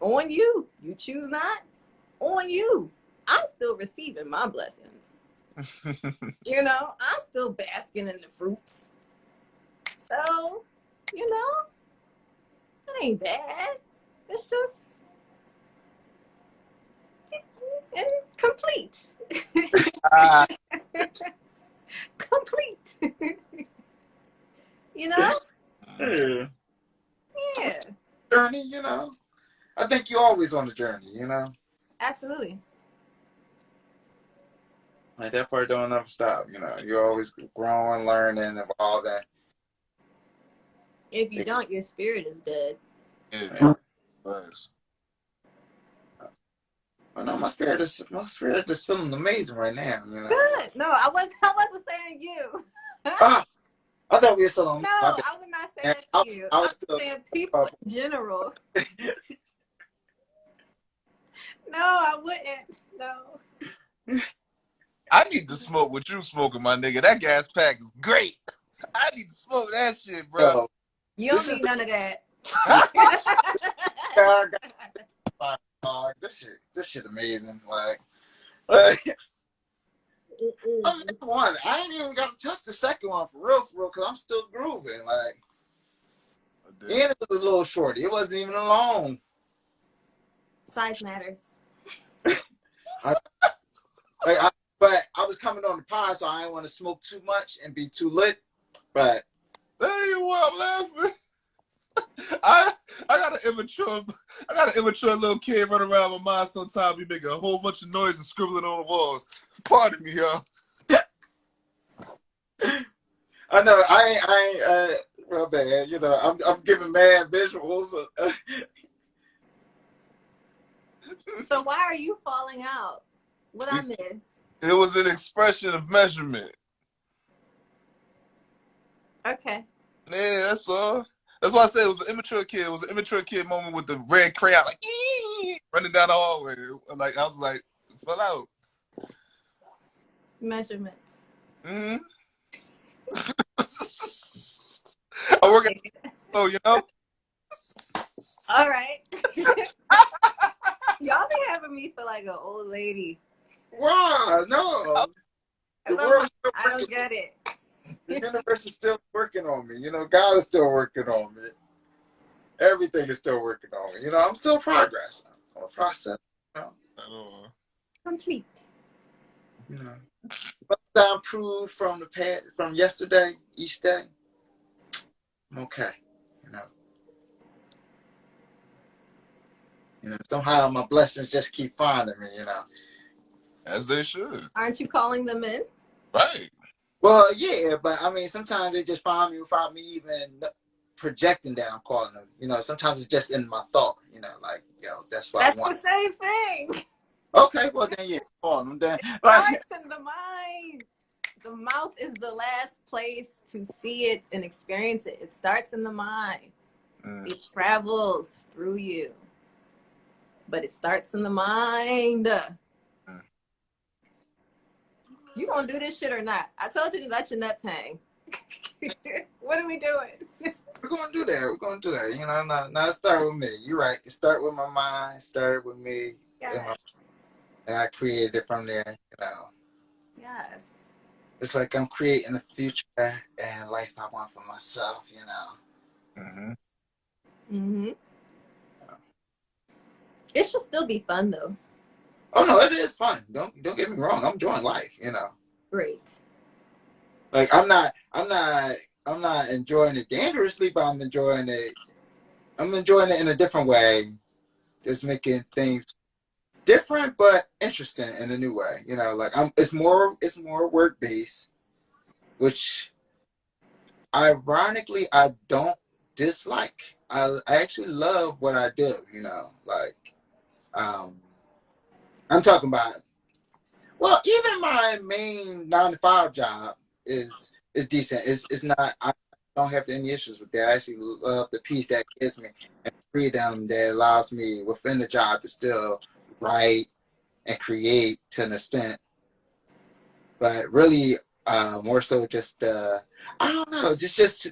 on you. You choose not, on you. I'm still receiving my blessings. You know, I'm still basking in the fruits. So, you know, it ain't bad. It's just and complete. Complete. You know? Yeah. Yeah. Journey, you know. I think you're always on a journey, you know. Absolutely. Like that part don't ever stop, you know. You're always growing, learning, evolving. If you don't, your spirit is dead. Yeah. Nice. Well, no, my spirit is feeling amazing right now, you know. Good. No, I wasn't saying you. Ah, I thought we were still on No, my bed. I would not say And that I, to you. I I'm was still saying people in general. No, I wouldn't. No. I need to smoke what you smoking, my nigga. That gas pack is great. I need to smoke that shit, bro. yo, You don't need none of that. yeah, I got this shit amazing. Like I mean, one, I ain't even got to touch the second one for real, because I'm still grooving. Like, and it was a little shorty. It wasn't even long. Size matters. But I was coming on the pod, so I didn't want to smoke too much and be too lit. But tell you what, I'm laughing. I got an immature little kid running around my mind sometimes. Be making a whole bunch of noise and scribbling on the walls. Pardon me, y'all. I know I ain't real bad. You know, I'm giving mad visuals. So why are you falling out? What I miss? It was an expression of measurement. Okay. Yeah, that's all. That's why I said it was an immature kid. It was an immature kid moment with the red crayon, like running down the hallway. Like I was like, fell out. Measurements. Mm-hmm. I work at you know. All right. Y'all be having me feel like an old lady. Wow, no. The Like, I don't get it. The universe is still working on me. You know, God is still working on me. Everything is still working on me. You know, I'm still progressing. I'm a process. You know? Complete. You know, but I improved from from yesterday, each day. I'm okay. You know. You know, somehow my blessings just keep finding me. You know. As they should. Aren't you calling them in? Right. Well, yeah, but I mean, sometimes they just find me without me even projecting that I'm calling them. You know, sometimes it's just in my thought. You know, like, yo, that's what That's I want. the same thing. Okay, well then, yeah, call them then. Starts in the mind. The mouth is the last place to see it and experience it. It starts in the mind. It travels through you. But it starts in the mind. You gonna do this shit or not? I told you to let your nuts hang. What are we doing? We're gonna do that. We're gonna do that. You know, now start with me. You're right. It start with my mind. Started with me. Yes. And I created it from there. You know. Yes. It's like I'm creating a future and life I want for myself. You know. Mm-hmm. Mm-hmm. It should still be fun though. Oh no, it is fun. Don't get me wrong. I'm enjoying life. You know. Great. Like I'm not enjoying it dangerously, but I'm enjoying it. I'm enjoying it in a different way. Just making things different but interesting in a new way. You know, like it's more work based, which ironically I don't dislike. I actually love what I do. You know, like I'm talking about. Well, even my main 9 to 5 job is decent. It's not. I don't have any issues with that. I actually love the peace that gives me and freedom that allows me within the job to still write and create to an extent. But really, more so just I don't know, just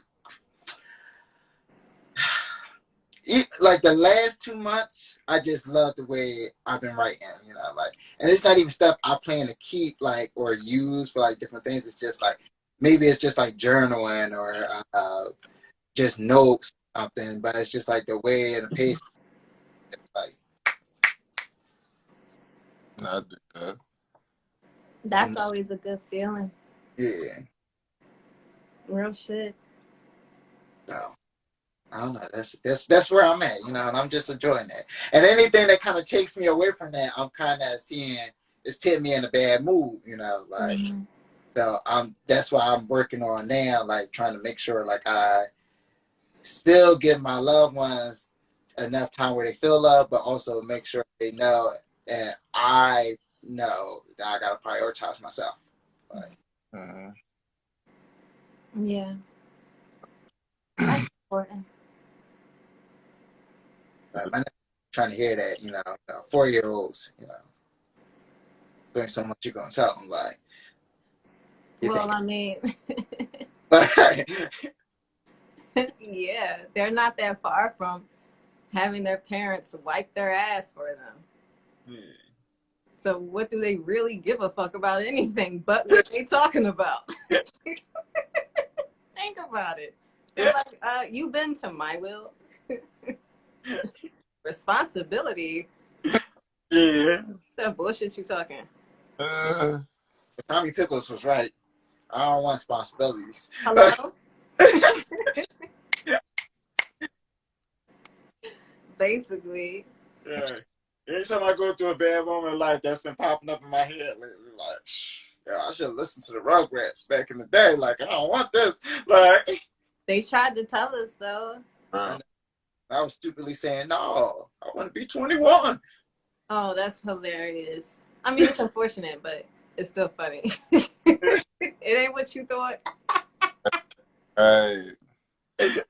like the last 2 months, I just love the way I've been writing, like, and it's not even stuff I plan to keep, like, or use for like different things. It's just like maybe it's just like journaling or just notes, or something. But it's just like the way and the pace, like, I did that. That's always a good feeling. yeah. Real shit. So I don't know. That's where I'm at, and I'm just enjoying that. And anything that kind of takes me away from that, I'm kind of seeing is putting me in a bad mood, like. Mm-hmm. So that's why I'm working on now, like trying to make sure like I still give my loved ones enough time where they feel love, but also make sure they know and I know that I gotta prioritize myself. Like, Yeah. That's important. like my trying to hear that, 4-year-olds, doing so much you're gonna tell them, like, Well, I mean, yeah, they're not that far from having their parents wipe their ass for them. Yeah. So what do they really give a fuck about anything but what they talking about? Think about it. They're like, you've been to my will. Responsibility. Yeah. That bullshit you talking. Tommy Pickles was right. I don't want responsibilities. Hello? Basically. Yeah. Anytime I go through a bad moment in life, that's been popping up in my head lately, like, yeah, I should have listened to the Rugrats back in the day. Like, I don't want this. Like, They tried to tell us though. and I was stupidly saying, no, I want to be 21. Oh, that's hilarious. I mean, it's unfortunate, but it's still funny. It ain't what you thought. Right. It's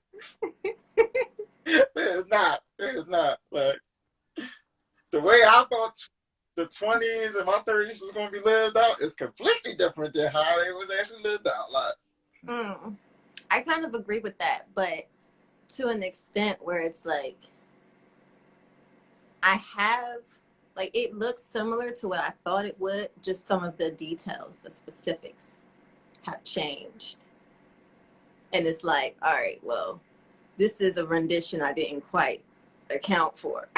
not. It's not. Like, the way I thought the 20s and my 30s was going to be lived out is completely different than how they was actually lived out. Like, I kind of agree with that, but to an extent where it's like, I have, like, it looks similar to what I thought it would, just some of the details, the specifics have changed. And it's like, all right, well, this is a rendition I didn't quite account for.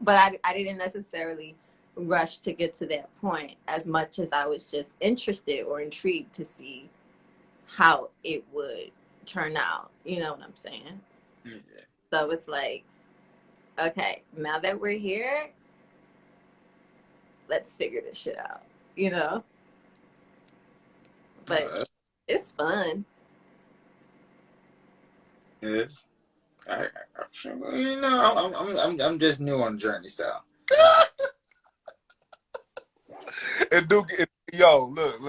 But I didn't necessarily rush to get to that point as much as I was just interested or intrigued to see how it would turn out. You know what I'm saying? yeah. So it's like, okay, now that we're here, let's figure this shit out, But it's fun. It is. I'm just new on the journey, so. And Duke, yo, look.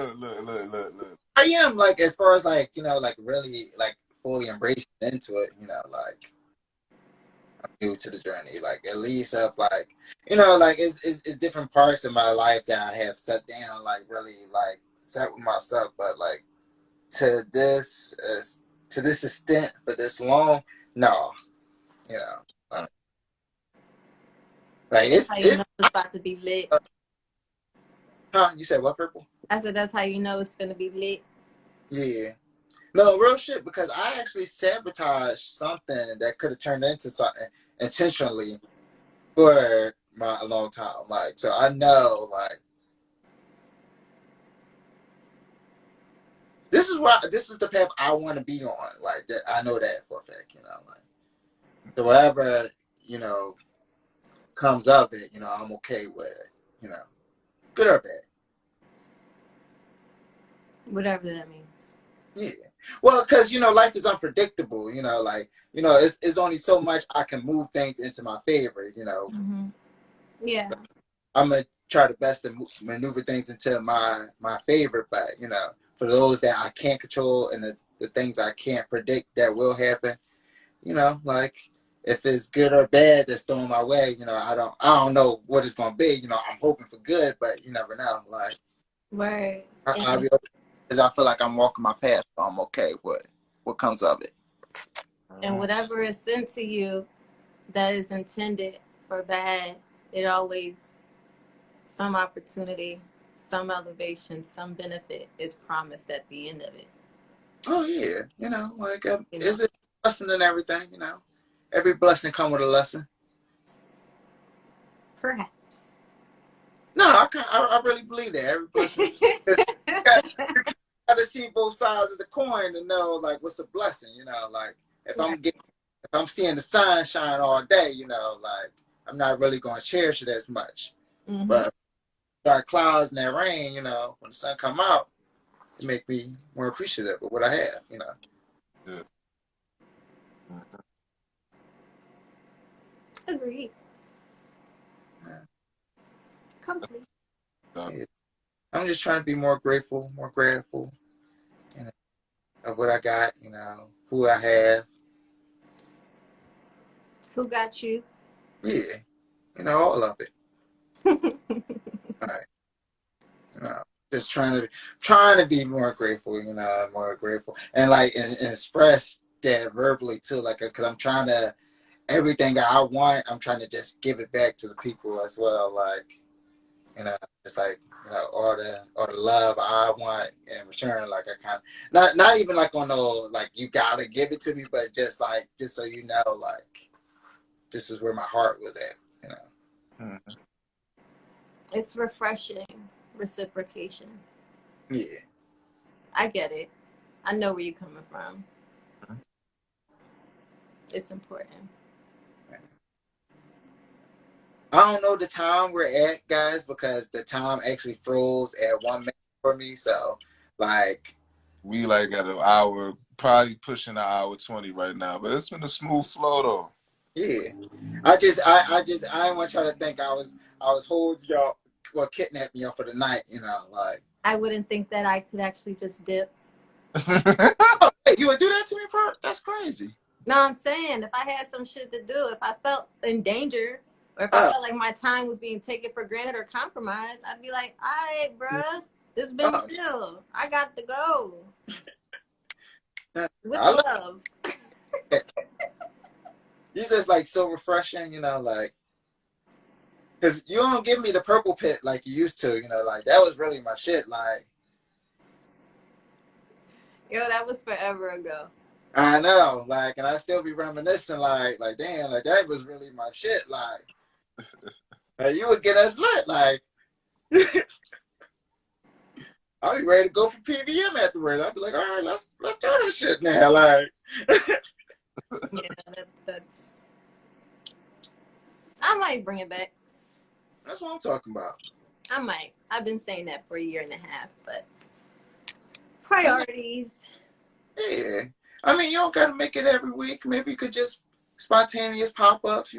I am, like, as far as like, like really like fully embraced into it, like I'm new to the journey. Like, at least of like, like it's different parts of my life that I have set down, like really like set with myself, but like to this to this extent for this long, no, you know. Like That's how you know it's it's about to be lit. huh? You said what, Purple? I said that's how you know it's gonna be lit. Yeah. No, real shit, because I actually sabotaged something that could have turned into something intentionally for a long time. Like, so I know, like, this is the path I want to be on. Like, that, I know that for a fact, like, so whatever, comes of it, I'm okay with it, good or bad. Whatever that means. Yeah. Well, because life is unpredictable. Like it's only so much I can move things into my favor. Mm-hmm. Yeah. I'm gonna try the best to maneuver things into my favor. But for those that I can't control and the things I can't predict that will happen, like if it's good or bad that's thrown my way, I don't know what it's gonna be. I'm hoping for good, but you never know. Like, Right. I'll be, because I feel like I'm walking my path, so I'm okay with what comes of it. And whatever is sent to you that is intended for bad, it always, some opportunity, some elevation, some benefit is promised at the end of it. Oh yeah, like You know, is it a lesson and everything? Every blessing come with a lesson. perhaps. No, I really believe that every blessing. You got to see both sides of the coin to know like what's a blessing. Like if Right. if I'm seeing the sun shine all day, like I'm not really going to cherish it as much. Mm-hmm. But dark clouds and that rain, when the sun come out, it make me more appreciative of what I have. Yeah. Mm-hmm. Agreed. Yeah. Complete. Yeah. I'm just trying to be more grateful, more grateful, of what I got. Who I have. Who got you? Yeah, all of it. All right. Just trying to be more grateful, more grateful, and like and express that verbally too, like because I'm trying to everything I want, I'm trying to just give it back to the people as well, like it's like all the love I want in return, like I kind of not even like on no like you gotta give it to me, but just so like this is where my heart was at. Mm-hmm. It's refreshing. Reciprocation. Yeah. I get it. I know where you're coming from. It's important. I don't know the time we're at, guys, because the time actually froze at 1 minute for me. So, like, We like at an hour, probably pushing an hour 20 right now, but it's been a smooth flow though. yeah, I didn't want to try to think I was holding y'all, well, kidnapping y'all for the night. Like, I wouldn't think that I could actually just dip. oh, hey, you would do that to me, bro? That's crazy. No, I'm saying if I had some shit to do, if I felt in danger, or if I Oh, felt like my time was being taken for granted or compromised, I'd be like, all right, bruh, this been oh, chill. I got to go. With I love love. it. These are like so refreshing, like. Because you don't give me the purple pit like you used to, like that was really my shit. Like, Yo, that was forever ago. I know, like, and I still be reminiscing, like, damn, like that was really my shit. Like you would get us lit, like, I'll be ready to go for PVM afterwards. I'll be like, all right, let's do this shit now, like. Yeah, that's. I might bring it back. That's what I'm talking about. I might. I've been saying that for a year and a half, but priorities. Yeah, I mean, you don't gotta make it every week. Maybe you could just spontaneous pop ups,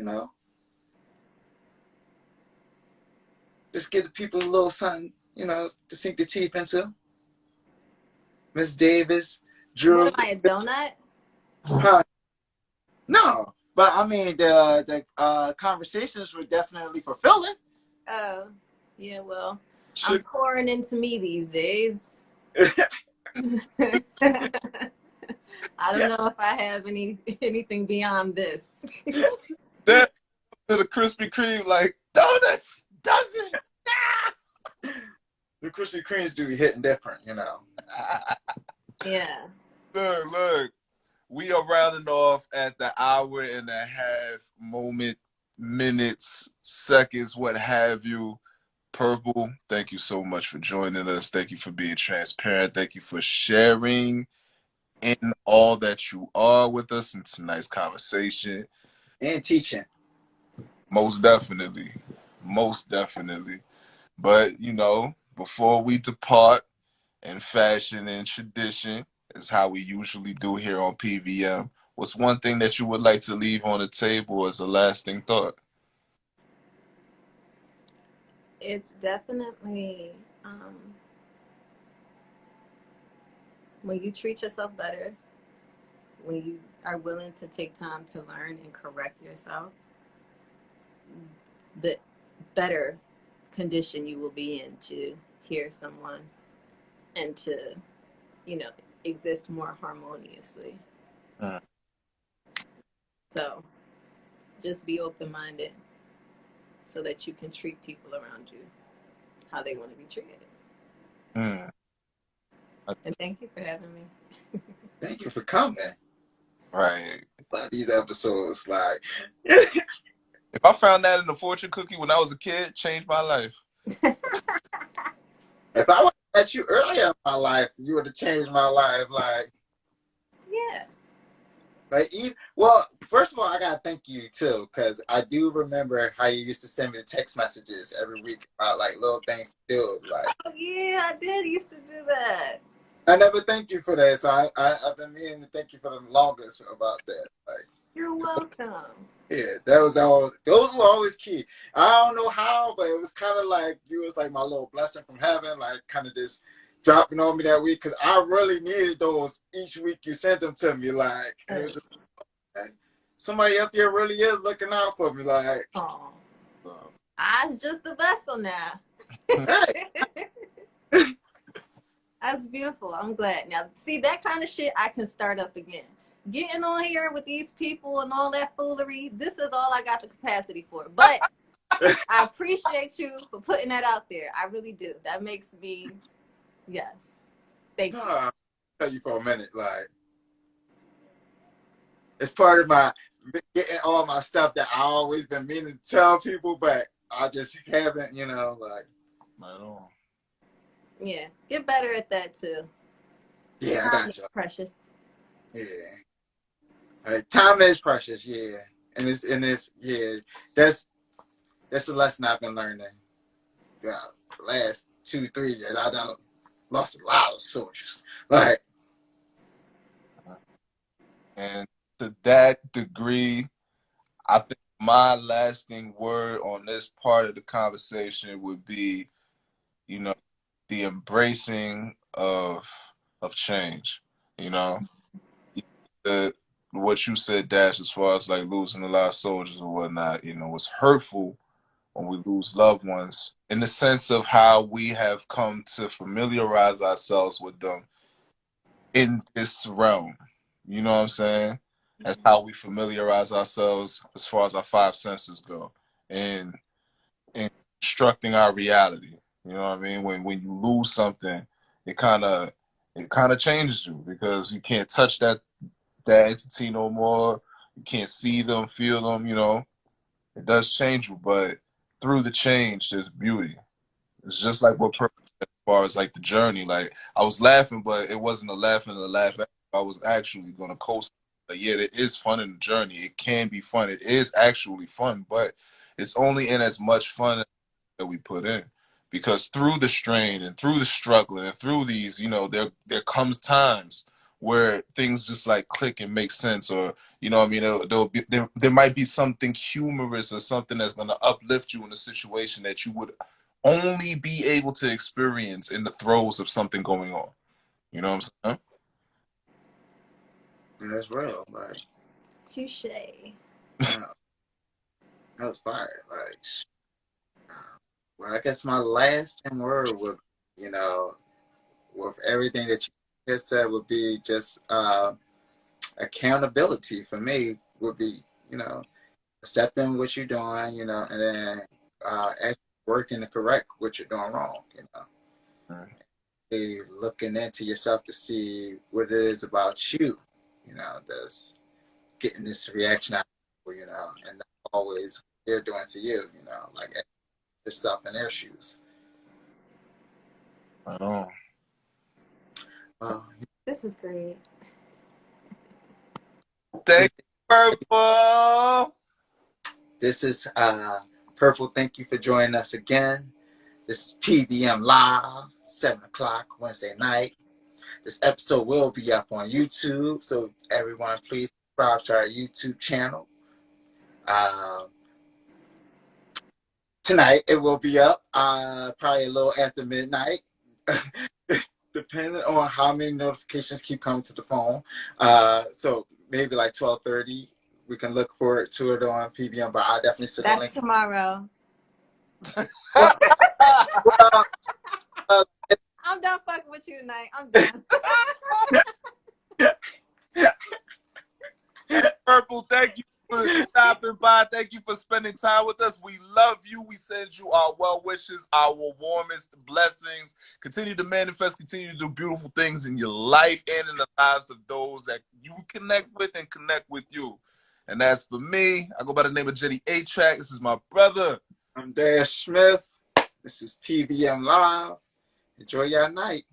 just give the people a little something, to sink their teeth into. Miss Davis, What Drew. am I, a donut? Huh? No, but I mean the conversations were definitely fulfilling. Oh, yeah, well, I'm Shit. pouring into me these days. I don't Yeah, know if I have anything beyond this. That to the Krispy Kreme, like, donuts, dozen. the Krispy Kremes do be hitting different. Yeah. Look. We are rounding off at the hour and a half moment, minutes, seconds, what have you. Purple, thank you so much for joining us. Thank you for being transparent. Thank you for sharing in all that you are with us in tonight's conversation. And teaching. Most definitely. Most definitely. But, before we depart in fashion and tradition, is how we usually do here on PVM. What's one thing that you would like to leave on the table as a lasting thought? It's definitely when you treat yourself better, when you are willing to take time to learn and correct yourself, the better condition you will be in to hear someone and to, you know, exist more harmoniously. Mm. So just be open-minded so that you can treat people around you how they want to be treated. Mm. And thank you for having me. Thank you for coming. Right. Love these episodes. Like, If I found that in the fortune cookie when I was a kid, changed my life. if I would have met you earlier in my life, you would have changed my life. Yeah. Well, first of all, I gotta thank you too, because I do remember how you used to send me text messages every week about like little things to do. Like, Oh yeah, I did used to do that. I never thanked you for that, so I've been meaning to thank you for the longest about that. Like, You're welcome. yeah, that was always those were always key. I don't know how, but it was kind of like you was like my little blessing from heaven, like kind of just dropping on me that week because I really needed those each week. You sent them to me, like, and it was just like, somebody up there really is looking out for me, like. Oh, So, I was just the vessel now. Hey, That's beautiful. I'm glad. Now, see, that kind of shit I can start up again. Getting on here with these people and all that foolery, this is all I got the capacity for. But I appreciate you for putting that out there. I really do. That makes me, yes. Thank you. I'll tell you for a minute, like it's part of my getting all my stuff that I always been meaning to tell people, but I just haven't, like. right on. Yeah, get better at that too. Yeah, I Time got is you. precious. Yeah, like, time is precious. Yeah, and it's yeah. That's the lesson I've been learning. Yeah, the last 2-3 years, I done lost a lot of soldiers. Like, And to that degree, I think my lasting word on this part of the conversation would be, you know, the embracing of change. You know, the, what you said, Dash, as far as like losing a lot of soldiers or whatnot, was hurtful when we lose loved ones in the sense of how we have come to familiarize ourselves with them in this realm. You know what I'm saying? That's how we familiarize ourselves as far as our five senses go, and in constructing our reality. You know what I mean? When you lose something, it kind of changes you because you can't touch that entity no more. You can't see them, feel them. It does change you, but through the change, there's beauty. It's just like what Purple said as far as like the journey. Like I was laughing, but it wasn't a laugh and a laugh. I was actually gonna coast. Like yeah, it is fun in the journey. It can be fun. It is actually fun, but it's only in as much fun that we put in. Because through the strain and through the struggling and through these, there comes times where things just like click and make sense, or what I mean, there might be something humorous or something that's gonna uplift you in a situation that you would only be able to experience in the throes of something going on. You know what I'm saying? that's real. Like, Touche. uh, that was fire. Like, well, I guess my last 10 word would, you know, with everything that you just said, would be just accountability for me would be, accepting what you're doing, and then actually working to correct what you're doing wrong, looking into yourself to see what it is about you, that's getting this reaction out of people, and not always what they're doing to you, like yourself in their shoes. I know. Well, This is great. Thank you, Purple. this is Purple. Thank you for joining us again. This is PVM Live, 7 o'clock Wednesday night. This episode will be up on YouTube, so everyone please subscribe to our YouTube channel. Tonight it will be up, probably a little after midnight, depending on how many notifications keep coming to the phone. So maybe like 12:30. We can look forward to it on PBM, but I'll definitely send a That's link. tomorrow. Well, well, I'm done fucking with you tonight. I'm done. Purple, thank you stopping by. Thank you for spending time with us. We love you. We send you our well wishes, our warmest blessings. Continue to manifest, continue to do beautiful things in your life and in the lives of those that you connect with and connect with you. And as for me, I go by the name of Jetty A-Track. This is my brother. I'm Dash Smith. This is PVM Live. Enjoy your night.